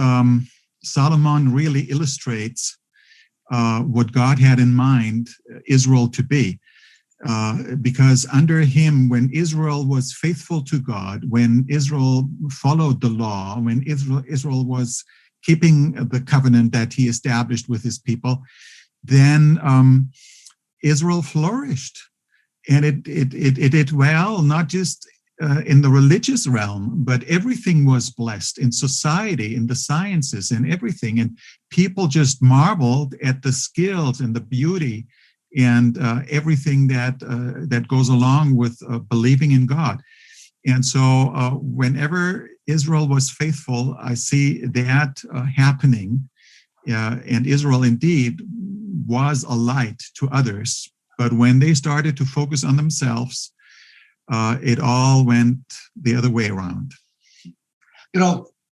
Solomon really illustrates what God had in mind Israel to be. Because under him, when Israel was faithful to God, when Israel followed the law, when Israel was keeping the covenant that he established with his people, then Israel flourished. And it did well, not just in the religious realm, but everything was blessed in society, in the sciences, and everything. And people just marveled at the skills and the beauty and everything that goes along with believing in God. And so whenever Israel was faithful, I see that happening. And Israel indeed was a light to others. But when they started to focus on themselves, it all went the other way around.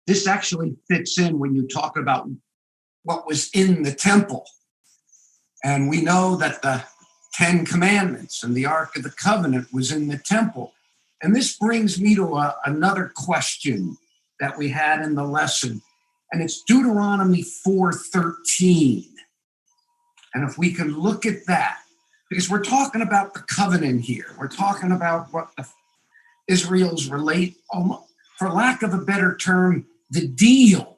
This actually fits in when you talk about what was in the temple. And we know that the 10 Commandments and the Ark of the Covenant was in the temple. And this brings me to another question that we had in the lesson. And it's Deuteronomy 4:13. And if we can look at that, because we're talking about the covenant here. We're talking about what Israel's relate, for lack of a better term, the deal.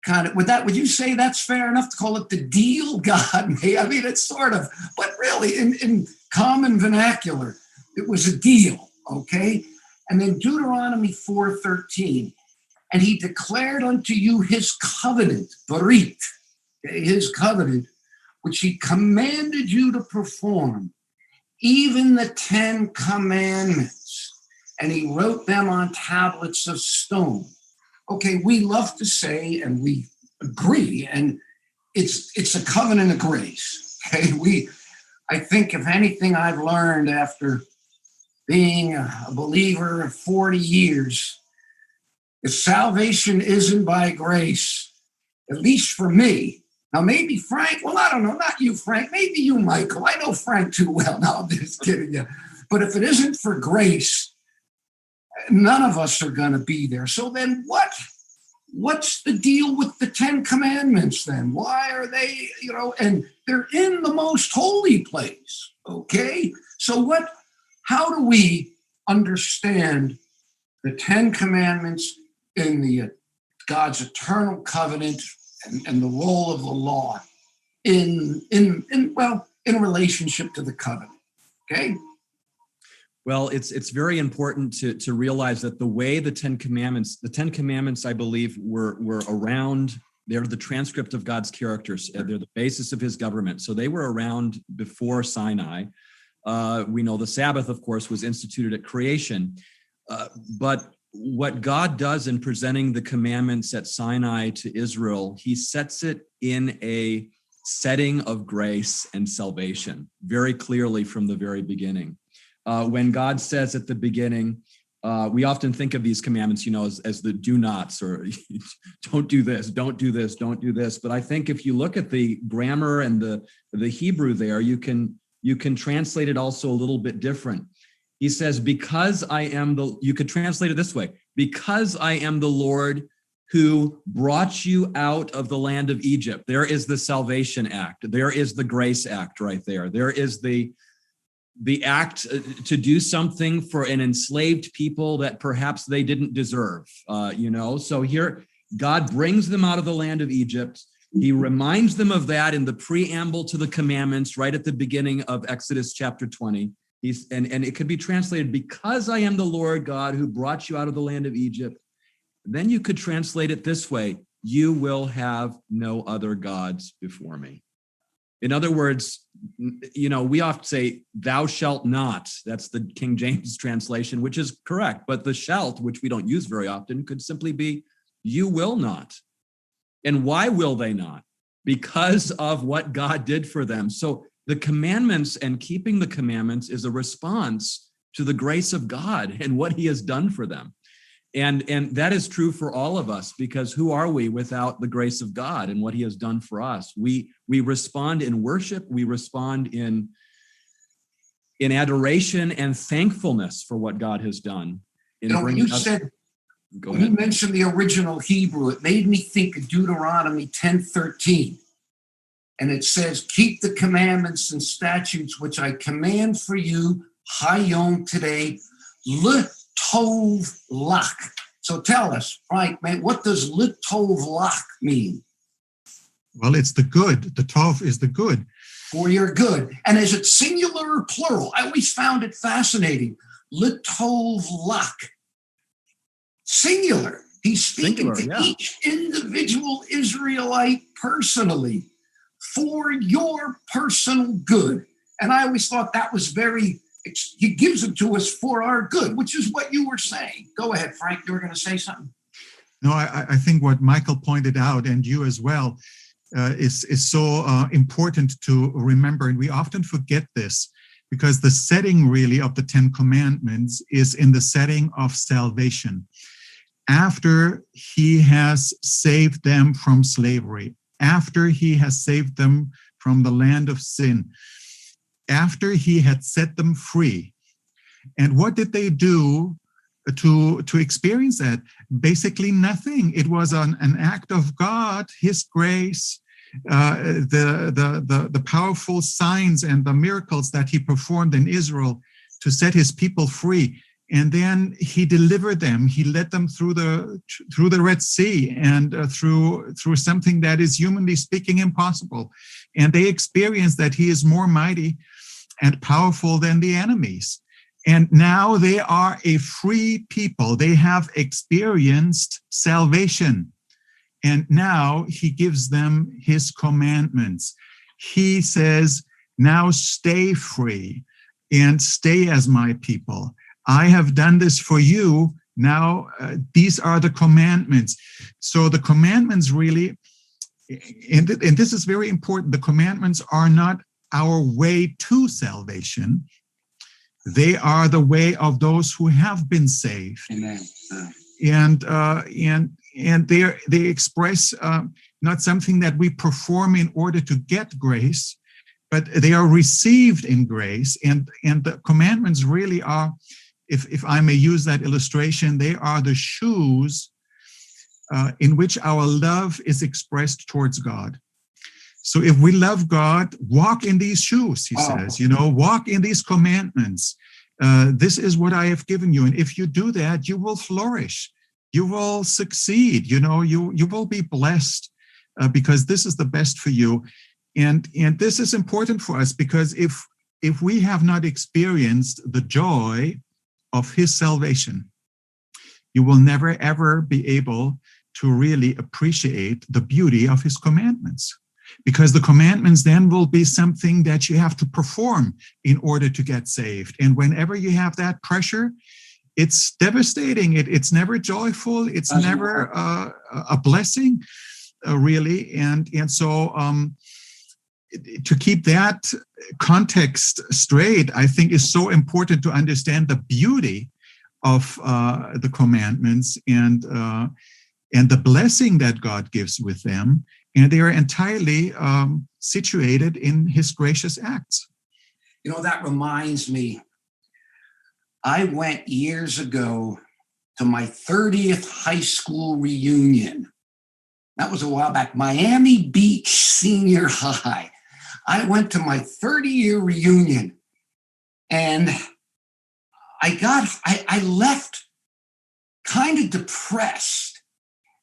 Kind of, would you say that's fair enough to call it the deal God made? I mean, it's sort of, but really in common vernacular, it was a deal, okay? And then Deuteronomy 4:13, and he declared unto you his covenant, Barit, okay, his covenant, which he commanded you to perform, even the 10 commandments, and he wrote them on tablets of stone. Okay, we love to say, and we agree, and it's a covenant of grace. Okay, I think if anything I've learned after being a believer 40 years, if salvation isn't by grace, at least for me. Now, maybe Frank, well, I don't know, not you, Frank, maybe you, Michael. I know Frank too well. No, I'm just kidding you. But if it isn't for grace, none of us are going to be there. So then what's the deal with the 10 commandments then? Why are they, and they're in the most holy place, okay? So how do we understand the 10 commandments in the God's eternal covenant and the role of the law in relationship to the covenant, okay? Well, it's very important to realize that the way the Ten Commandments, I believe, were around, they're the transcript of God's characters. They're the basis of his government. So they were around before Sinai. We know the Sabbath, of course, was instituted at creation. But what God does in presenting the commandments at Sinai to Israel, he sets it in a setting of grace and salvation very clearly from the very beginning. When God says at the beginning, we often think of these commandments, as the do nots, or don't do this, don't do this, don't do this. But I think if you look at the grammar and the Hebrew there, you can translate it also a little bit different. He says, you could translate it this way, because I am the Lord who brought you out of the land of Egypt. There is the salvation act. There is the grace act right there. There is the act to do something for an enslaved people that perhaps they didn't deserve, So here, God brings them out of the land of Egypt. He reminds them of that in the preamble to the commandments right at the beginning of Exodus chapter 20. And it could be translated, because I am the Lord God who brought you out of the land of Egypt. Then you could translate it this way: you will have no other gods before me. In other words, we often say, thou shalt not. That's the King James translation, which is correct. But the shalt, which we don't use very often, could simply be, you will not. And why will they not? Because of what God did for them. So the commandments and keeping the commandments is a response to the grace of God and what he has done for them. And that is true for all of us, because who are we without the grace of God and what he has done for us? We respond in worship. We respond in adoration and thankfulness for what God has done. When you mentioned the original Hebrew, it made me think of Deuteronomy 10:13. And it says, keep the commandments and statutes which I command for you, Hayom, today, L'tov lach. So tell us, Frank, man, what does L'tov lach mean? Well, it's the good. The tov is the good. For your good. And is it singular or plural? I always found it fascinating. L'tov lach. Singular. He's speaking to each individual Israelite personally, for your personal good. And I always thought that was he gives it to us for our good, which is what you were saying. Go ahead, Frank, you were going to say something. No, I think what Michael pointed out, and you as well, is so important to remember. And we often forget this, because the setting really of the 10 Commandments is in the setting of salvation. After he has saved them from slavery, after he has saved them from the land of sin, after he had set them free. And what did they do to experience that? Basically nothing. It was an act of God, his grace, the powerful signs and the miracles that he performed in Israel to set his people free. And then he delivered them. He led them through the Red Sea and through something that is humanly speaking impossible. And they experienced that he is more mighty and powerful than the enemies. And now they are a free people. They have experienced salvation. And now he gives them his commandments. He says, now stay free and stay as my people. I have done this for you. Now, these are the commandments. So the commandments really, and this is very important, the commandments are not our way to salvation. They are the way of those who have been saved. Amen. And they express not something that we perform in order to get grace, but they are received in grace. And the commandments really are, if I may use that illustration, they are the shoes in which our love is expressed towards God. So if we love God, walk in these shoes, he says, walk in these commandments. This is what I have given you. And if you do that, you will flourish. You will succeed. You will be blessed because this is the best for you. And this is important for us because if we have not experienced the joy of his salvation, you will never, ever be able to really appreciate the beauty of his commandments. Because the commandments then will be something that you have to perform in order to get saved. And whenever you have that pressure, it's devastating. It's never joyful. It's never a blessing, really. And so to keep that context straight, I think is so important to understand the beauty of the commandments and the blessing that God gives with them. And they are entirely situated in his gracious acts. That reminds me, I went years ago to my 30th high school reunion. That was a while back, Miami Beach Senior High. I went to my 30-year reunion and I left kind of depressed.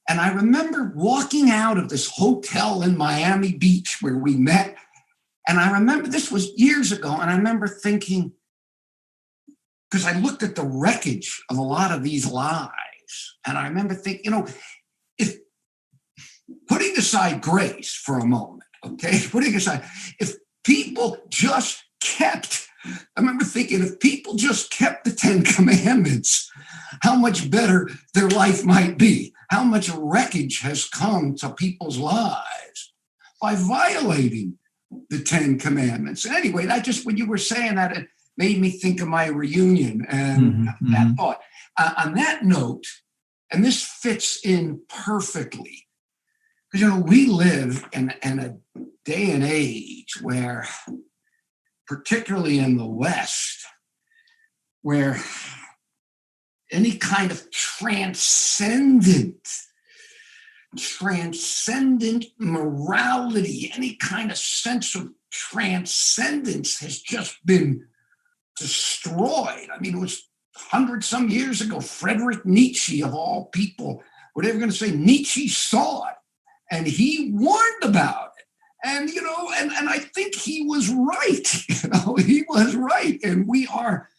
And I remember walking out of this hotel in Miami Beach where we met. And I remember this was years ago. And I remember thinking, because I looked at the wreckage of a lot of these lives. And I remember thinking, if putting aside grace for a moment, okay, if people just kept, I remember thinking, if people just kept the 10 Commandments, how much better their life might be. How much wreckage has come to people's lives by violating the 10 Commandments. And anyway, when you were saying that, it made me think of my reunion and that thought. On that note, and this fits in perfectly, because, we live in a day and age where, particularly in the West, where any kind of transcendent morality, any kind of sense of transcendence has just been destroyed. I mean, it was 100-some years ago, Friedrich Nietzsche, of all people, whatever going to say, Nietzsche saw it and he warned about it. And, and I think he was right. He was right. And we are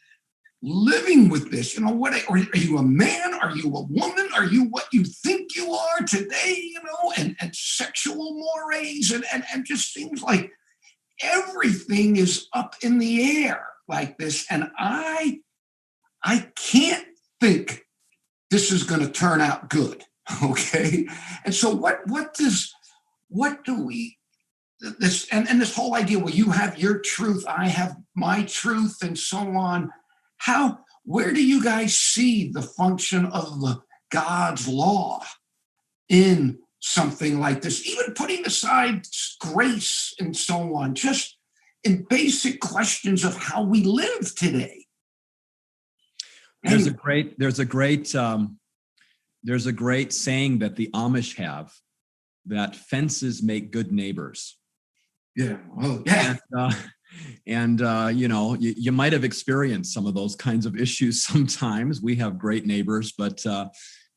living with this. What are you, a man? Are you a woman? Are you what you think you are today? And sexual mores and just seems like everything is up in the air like this. And I can't think this is going to turn out good. Okay. And so this whole idea, well, you have your truth, I have my truth, and so on. Where do you guys see the function of God's law in something like this? Even putting aside grace and so on, just in basic questions of how we live today. There's a great saying that the Amish have, that fences make good neighbors. Yeah. Oh, yeah. And, you might have experienced some of those kinds of issues sometimes. We have great neighbors, but,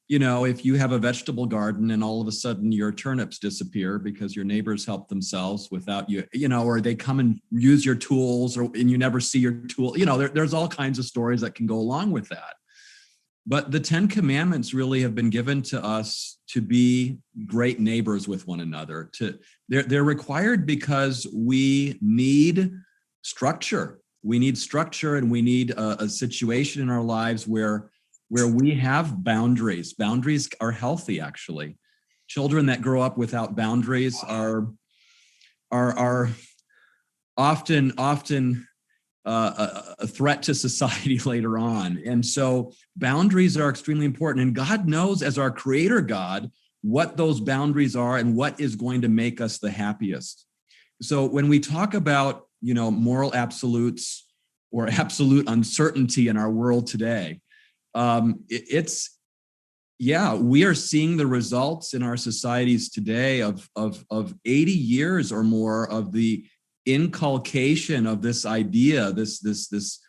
if you have a vegetable garden and all of a sudden your turnips disappear because your neighbors help themselves without you, or they come and use your tools and you never see your tool, there's all kinds of stories that can go along with that. But the 10 Commandments really have been given to us to be great neighbors with one another. They're required because we need structure. We need structure, and we need a situation in our lives where we have boundaries. Boundaries are healthy, actually. Children that grow up without boundaries are often a threat to society later on. And so boundaries are extremely important. And God knows, as our creator God, what those boundaries are and what is going to make us the happiest. So when we talk about, moral absolutes or absolute uncertainty in our world today, we are seeing the results in our societies today of 80 years or more of the inculcation of this idea, this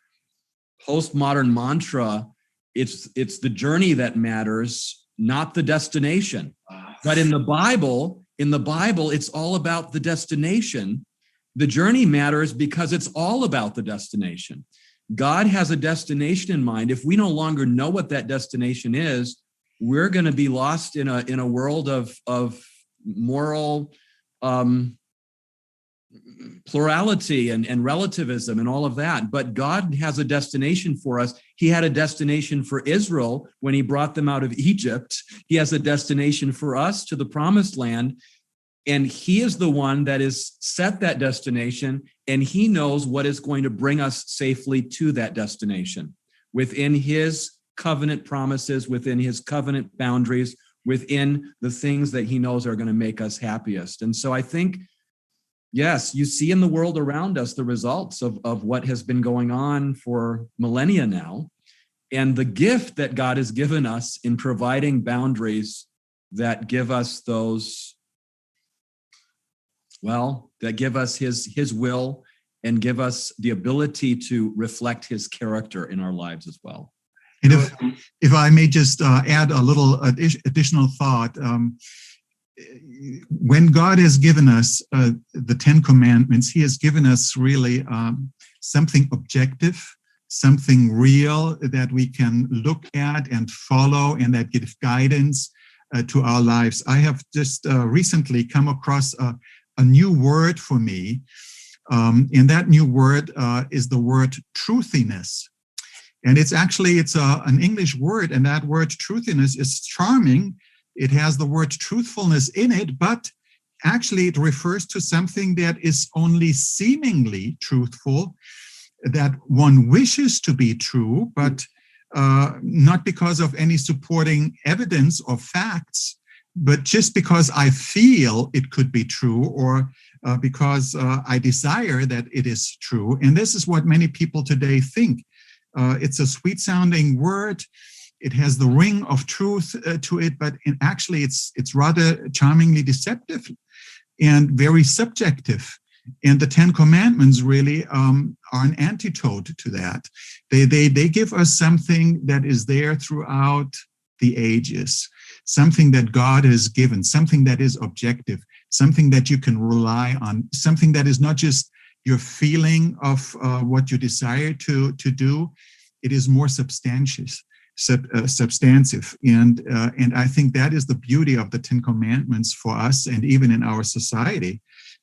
postmodern mantra. It's the journey that matters, not the destination. But in the Bible, it's all about the destination. The journey matters because it's all about the destination. God has a destination in mind. If we no longer know what that destination is, we're going to be lost in a world of moral plurality and relativism and all of that. But God has a destination for us. He had a destination for Israel when he brought them out of Egypt. He has a destination for us to the promised land. And he is the one that has set that destination, and he knows what is going to bring us safely to that destination within his covenant promises, within his covenant boundaries, within the things that he knows are going to make us happiest. And so I think, yes, you see in the world around us the results of what has been going on for millennia now, and the gift that God has given us in providing boundaries that give us that give us his will and give us the ability to reflect his character in our lives as well. And if I may just add a little additional thought, when God has given us the 10 Commandments, he has given us really something objective, something real that we can look at and follow, and that gives guidance to our lives. I have just recently come across a new word for me, and that new word is the word truthiness. And it's an English word, and that word truthiness is charming. It has the word truthfulness in it, but actually it refers to something that is only seemingly truthful, that one wishes to be true, but not because of any supporting evidence or facts, but just because I feel it could be true, or because I desire that it is true. And this is what many people today think. It's a sweet-sounding word. It has the ring of truth to it, but actually it's rather charmingly deceptive and very subjective. And the 10 Commandments really are an antidote to that. They give us something that is there throughout the ages, something that God has given, something that is objective, something that you can rely on, something that is not just your feeling of what you desire to do. It is more substantive. And I think that is the beauty of the 10 Commandments for us, and even in our society,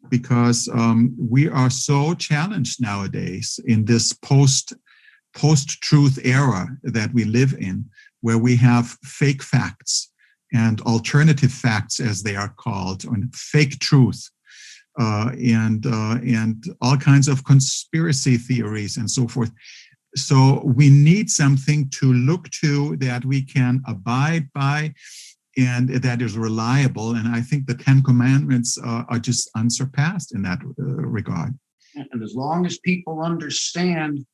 because we are so challenged nowadays in this post-truth era that we live in, where we have fake facts and alternative facts, as they are called, and fake truth, and all kinds of conspiracy theories and so forth. So we need something to look to that we can abide by and that is reliable. And I think the 10 Commandments are just unsurpassed in that regard. And as long as people understand,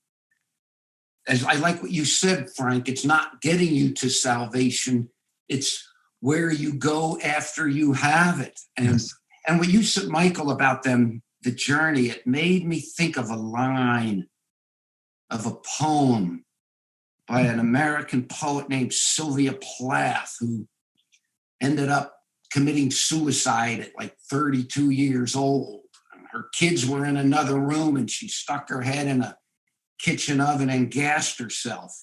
as I like what you said, Frank, it's not getting you to salvation. It's where you go after you have it. And, yes. And what you said, Michael, about them the journey, it made me think of a line of a poem by an American poet named Sylvia Plath, who ended up committing suicide at like 32 years old. Her kids were in another room and she stuck her head in a kitchen oven and gassed herself.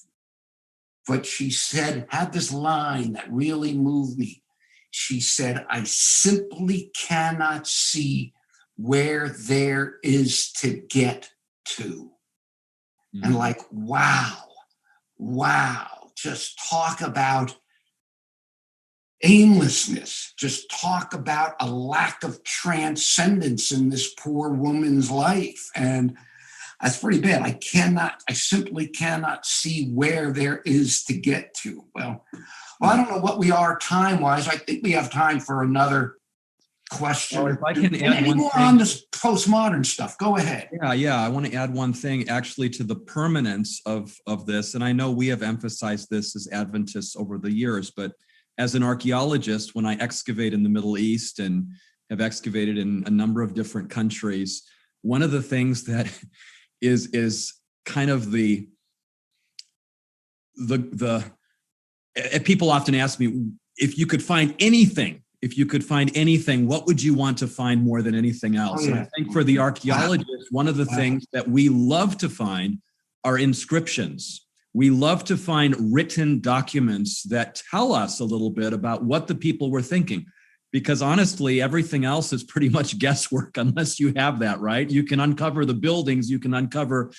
But she said, had this line that really moved me. She said, I simply cannot see where there is to get to. Mm-hmm. And like, wow, just talk about aimlessness, just talk about a lack of transcendence in this poor woman's life. And that's pretty bad. I simply cannot see where there is to get to. Well, I don't know what we are time-wise. I think we have time for another question. Well, if I can add any one more thing on this postmodern stuff, go ahead. Yeah. I want to add one thing actually to the permanence of this. And I know we have emphasized this as Adventists over the years, but as an archaeologist, when I excavate in the Middle East and have excavated in a number of different countries, one of the things that is kind of the people often ask me, if you could find anything, what would you want to find more than anything else? And I think for the archaeologist, one of the things that we love to find are inscriptions. We love to find written documents that tell us a little bit about what the people were thinking. Because honestly, everything else is pretty much guesswork unless you have that, right? You can uncover the buildings, you can uncover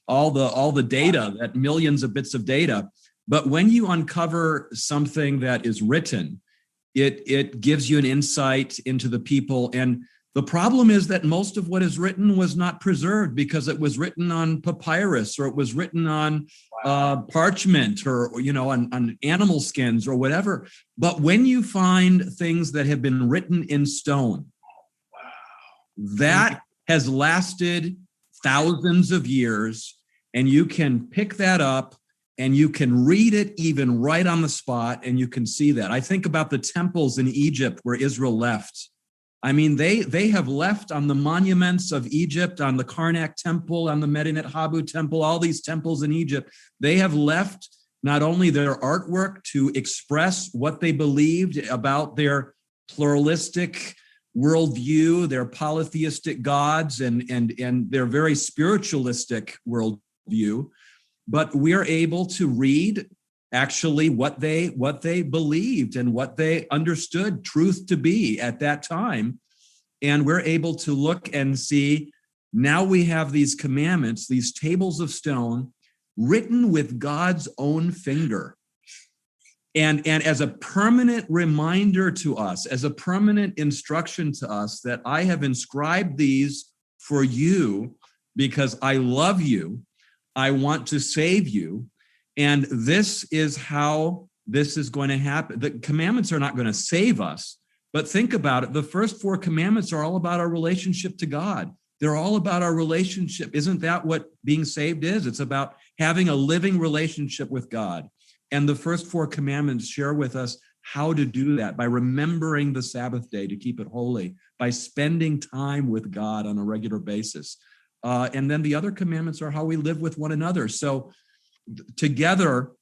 all the data, that millions of bits of data. But when you uncover something that is written, it gives you an insight into the people. And the problem is that most of what is written was not preserved because it was written on papyrus, or it was written on parchment, or on animal skins or whatever. But when you find things that have been written in stone, that has lasted thousands of years, and you can pick that up and you can read it even right on the spot, and you can see that. I think about the temples in Egypt where Israel left. I mean, they have left on the monuments of Egypt, on the Karnak temple, on the Medinet Habu temple, all these temples in Egypt. They have left not only their artwork to express what they believed about their pluralistic worldview, their polytheistic gods, and their very spiritualistic worldview, but we're able to read actually what they believed and what they understood truth to be at that time. And we're able to look and see, now we have these commandments, these tables of stone written with God's own finger. And as a permanent reminder to us, as a permanent instruction to us, that I have inscribed these for you because I love you, I want to save you. And this is how this is going to happen. The commandments are not going to save us, but think about it. The first 4 commandments are all about our relationship to God. They're all about our relationship. Isn't that what being saved is? It's about having a living relationship with God. And the first 4 commandments share with us how to do that by remembering the Sabbath day to keep it holy, by spending time with God on a regular basis. And then the other commandments are how we live with one another. So together,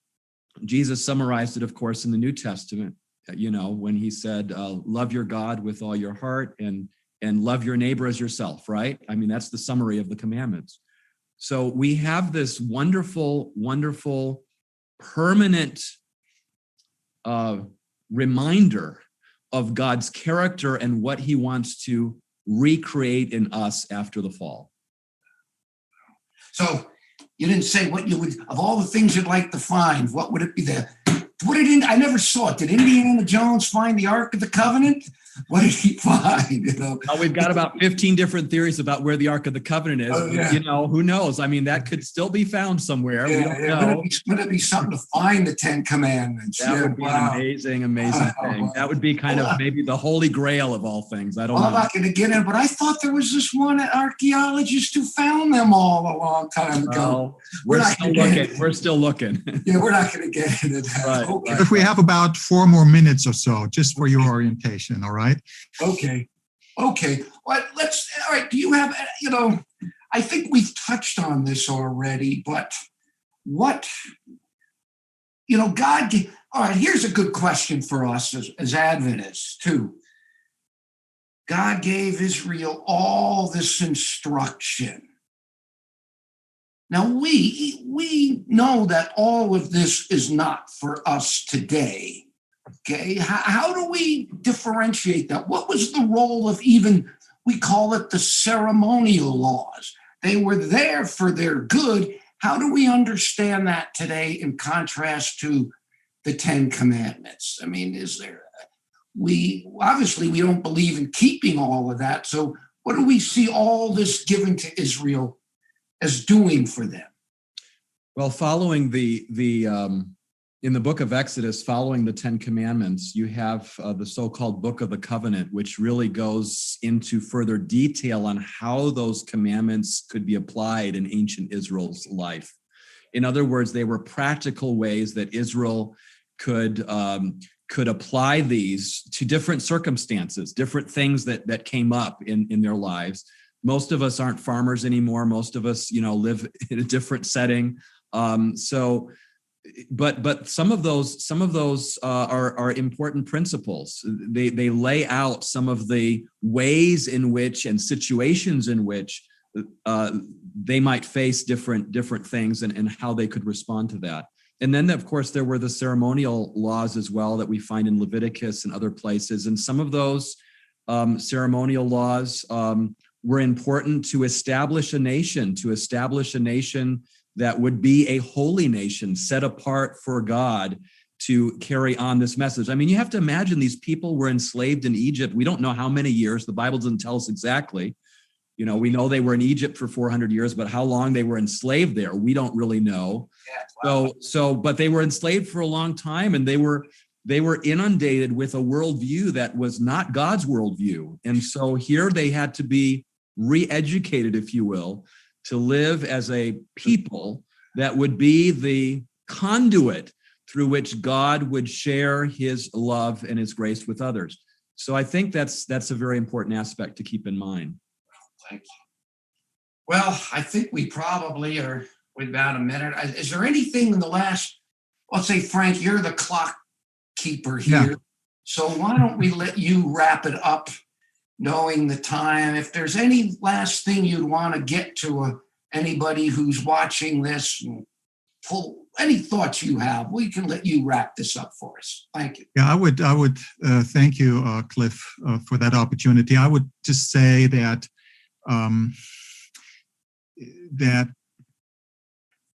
Jesus summarized it, of course, in the New Testament, when he said, love your God with all your heart and love your neighbor as yourself, right? I mean, that's the summary of the commandments. So we have this wonderful, wonderful, permanent reminder of God's character and what he wants to recreate in us after the fall. So you didn't say what you would, of all the things you'd like to find, what would it be there? I never saw it. Did Indiana Jones find the Ark of the Covenant? What did he find? We've got about 15 different theories about where the Ark of the Covenant is. Who knows? I mean, that could still be found somewhere. We don't know. Would it be something to find the 10 Commandments? That would be an amazing thing. That would be kind of maybe the holy grail of all things. I don't know. I'm not going to get in, but I thought there was this one archaeologist who found them all a long time ago. We're still looking. Yeah, we're not going to get into that. Right. Okay. If we have about 4 more minutes or so, just for your orientation, all right? Okay. Okay, well, all right, do you have, I think we've touched on this already, but what, God, all right, here's a good question for us as Adventists too. God gave Israel all this instruction. Now we know that all of this is not for us today. Okay, how do we differentiate that? What was the role of even, we call it the ceremonial laws? They were there for their good. How do we understand that today in contrast to the Ten Commandments? I mean, we don't believe in keeping all of that. So what do we see all this given to Israel as doing for them? Well, following in the book of Exodus, following the Ten Commandments, you have the so-called Book of the Covenant, which really goes into further detail on how those commandments could be applied in ancient Israel's life. In other words, they were practical ways that Israel could apply these to different circumstances, different things that came up in their lives. Most of us aren't farmers anymore. Most of us, live in a different setting. But some of those are important principles. They lay out some of the ways in which and situations in which they might face different things and how they could respond to that. And then, of course, there were the ceremonial laws as well that we find in Leviticus and other places. And some of those ceremonial laws were important to establish a nation that would be a holy nation set apart for God to carry on this message. I mean, you have to imagine these people were enslaved in Egypt. We don't know how many years. The Bible doesn't tell us exactly. We know they were in Egypt for 400 years, but how long they were enslaved there, we don't really know. Yeah, wow. But they were enslaved for a long time, and they were inundated with a worldview that was not God's worldview. And so here they had to be re-educated, if you will, to live as a people that would be the conduit through which God would share his love and his grace with others. So I think that's a very important aspect to keep in mind. Thank you. Well, I think we probably are with about a minute. Is there anything in the last, let's say, Frank, you're the clock keeper here. Yeah. So why don't we let you wrap it up, knowing the time? If there's any last thing you'd want to get to anybody who's watching this, and pull any thoughts you have, we can let you wrap this up for us. Thank you. Yeah, I would thank you, Cliff, for that opportunity. I would just say that that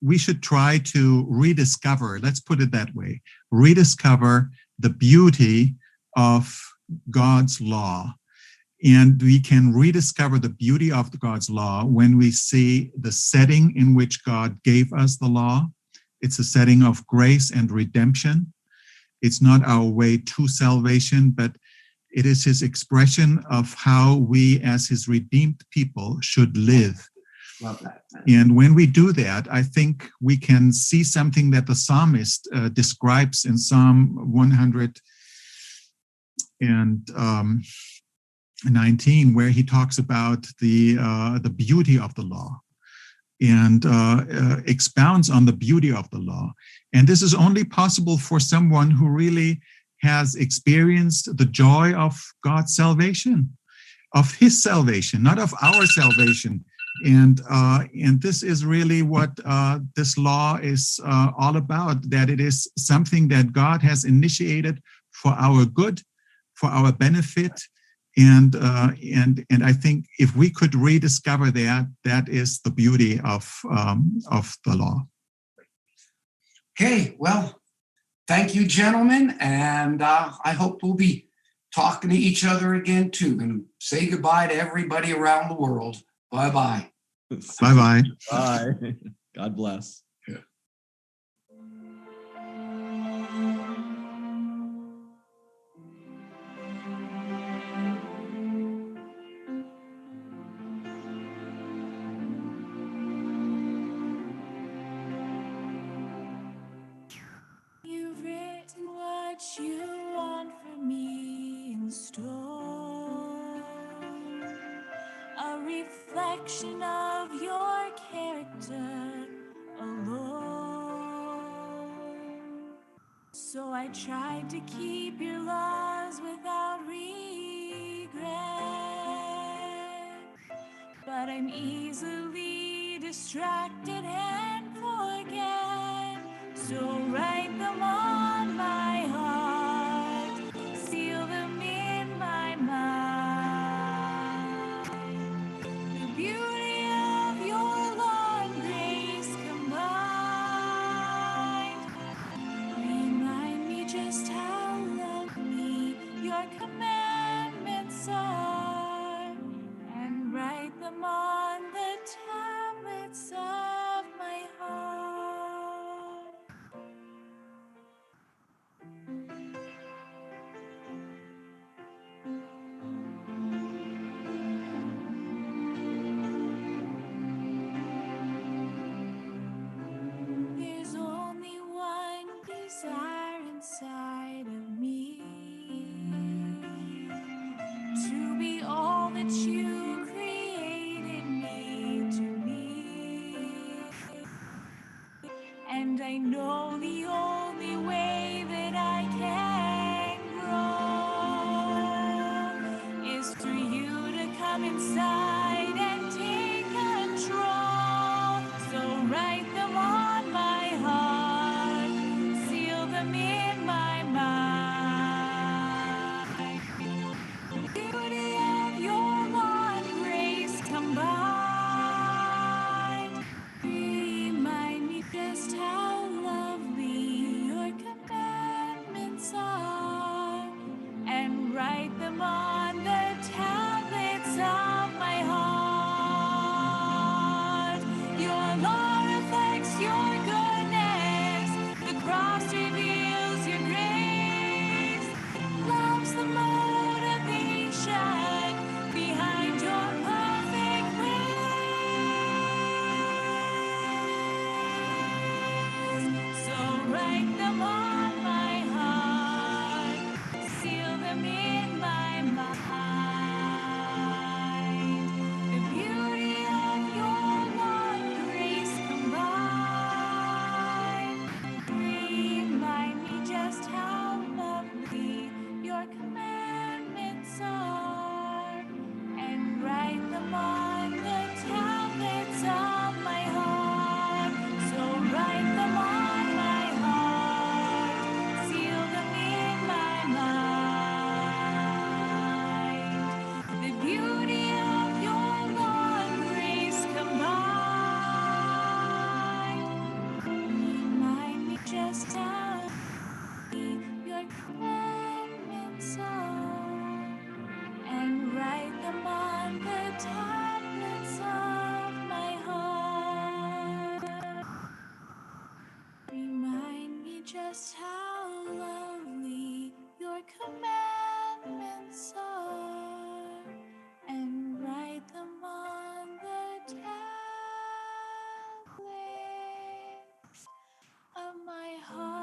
we should try to rediscover, let's put it that way, rediscover the beauty of God's law. And we can rediscover the beauty of God's law when we see the setting in which God gave us the law. It's a setting of grace and redemption. It's not our way to salvation, but it is his expression of how we as his redeemed people should live. Love that. And when we do that, I think we can see something that the psalmist describes in Psalm 119, where he talks about the beauty of the law and expounds on the beauty of the law. And this is only possible for someone who really has experienced the joy of God's salvation, of his salvation, not of our salvation. And this is really what this law is all about, that it is something that God has initiated for our good, for our benefit. And I think if we could rediscover that, that is the beauty of the law. Okay, well, thank you, gentlemen. And I hope we'll be talking to each other again, too. And say goodbye to everybody around the world. Bye-bye. Bye-bye. Bye. God bless. Yeah. You've written what you want for me in stone. reflection of your character alone. So I tried to keep your laws without regret, but I'm easily distracted and forget. So write them on my heart, seal them in my mind. The beauty of your law and grace combined remind me just how lovely your commandments are, and write them on the tablets of my heart. There's only one desire inside of me, to be all that you created me to be. And I know the only way that I can grow is for you to come inside and take control. So write them on my heart, seal them in my mind. The beauty of your law and grace combined remind me just how lovely your commandments are, and write them on the tablets of my heart. Your law reflects your goodness, the cross reveals your grace. Love's the motivation behind your perfect ways. So write them on my heart, seal them in my mind. The beauty of your law and grace combined remind me just how lovely your commandments are, and write them on the tablets of my heart. So write them on my heart, seal them in my mind. The beauty of your law and grace combined remind me just how your commandments are, and write them on the tablets of my heart. Remind me just how lovely your commandments are, and write them on the tablets of my heart.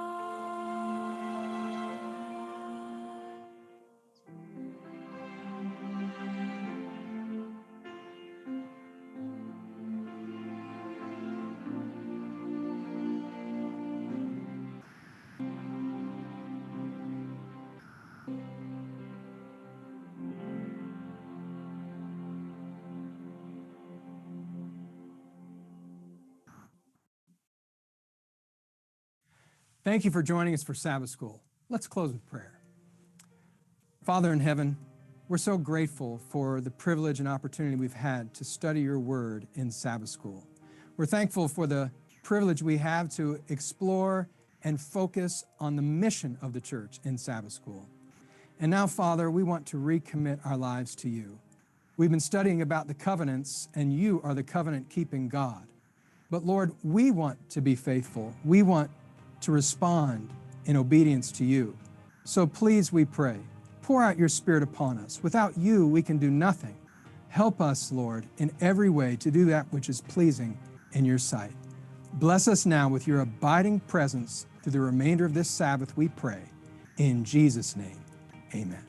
Thank you for joining us for Sabbath School. Let's close with prayer. Father in heaven, we're so grateful for the privilege and opportunity we've had to study your word in Sabbath School. We're thankful for the privilege we have to explore and focus on the mission of the church in Sabbath School. And now, Father, we want to recommit our lives to you. We've been studying about the covenants, and you are the covenant-keeping God. But Lord, we want to be faithful. We want to respond in obedience to you. So please, we pray, pour out your Spirit upon us. Without you, we can do nothing. Help us, Lord, in every way to do that which is pleasing in your sight. Bless us now with your abiding presence through the remainder of this Sabbath, we pray. In Jesus' name, amen.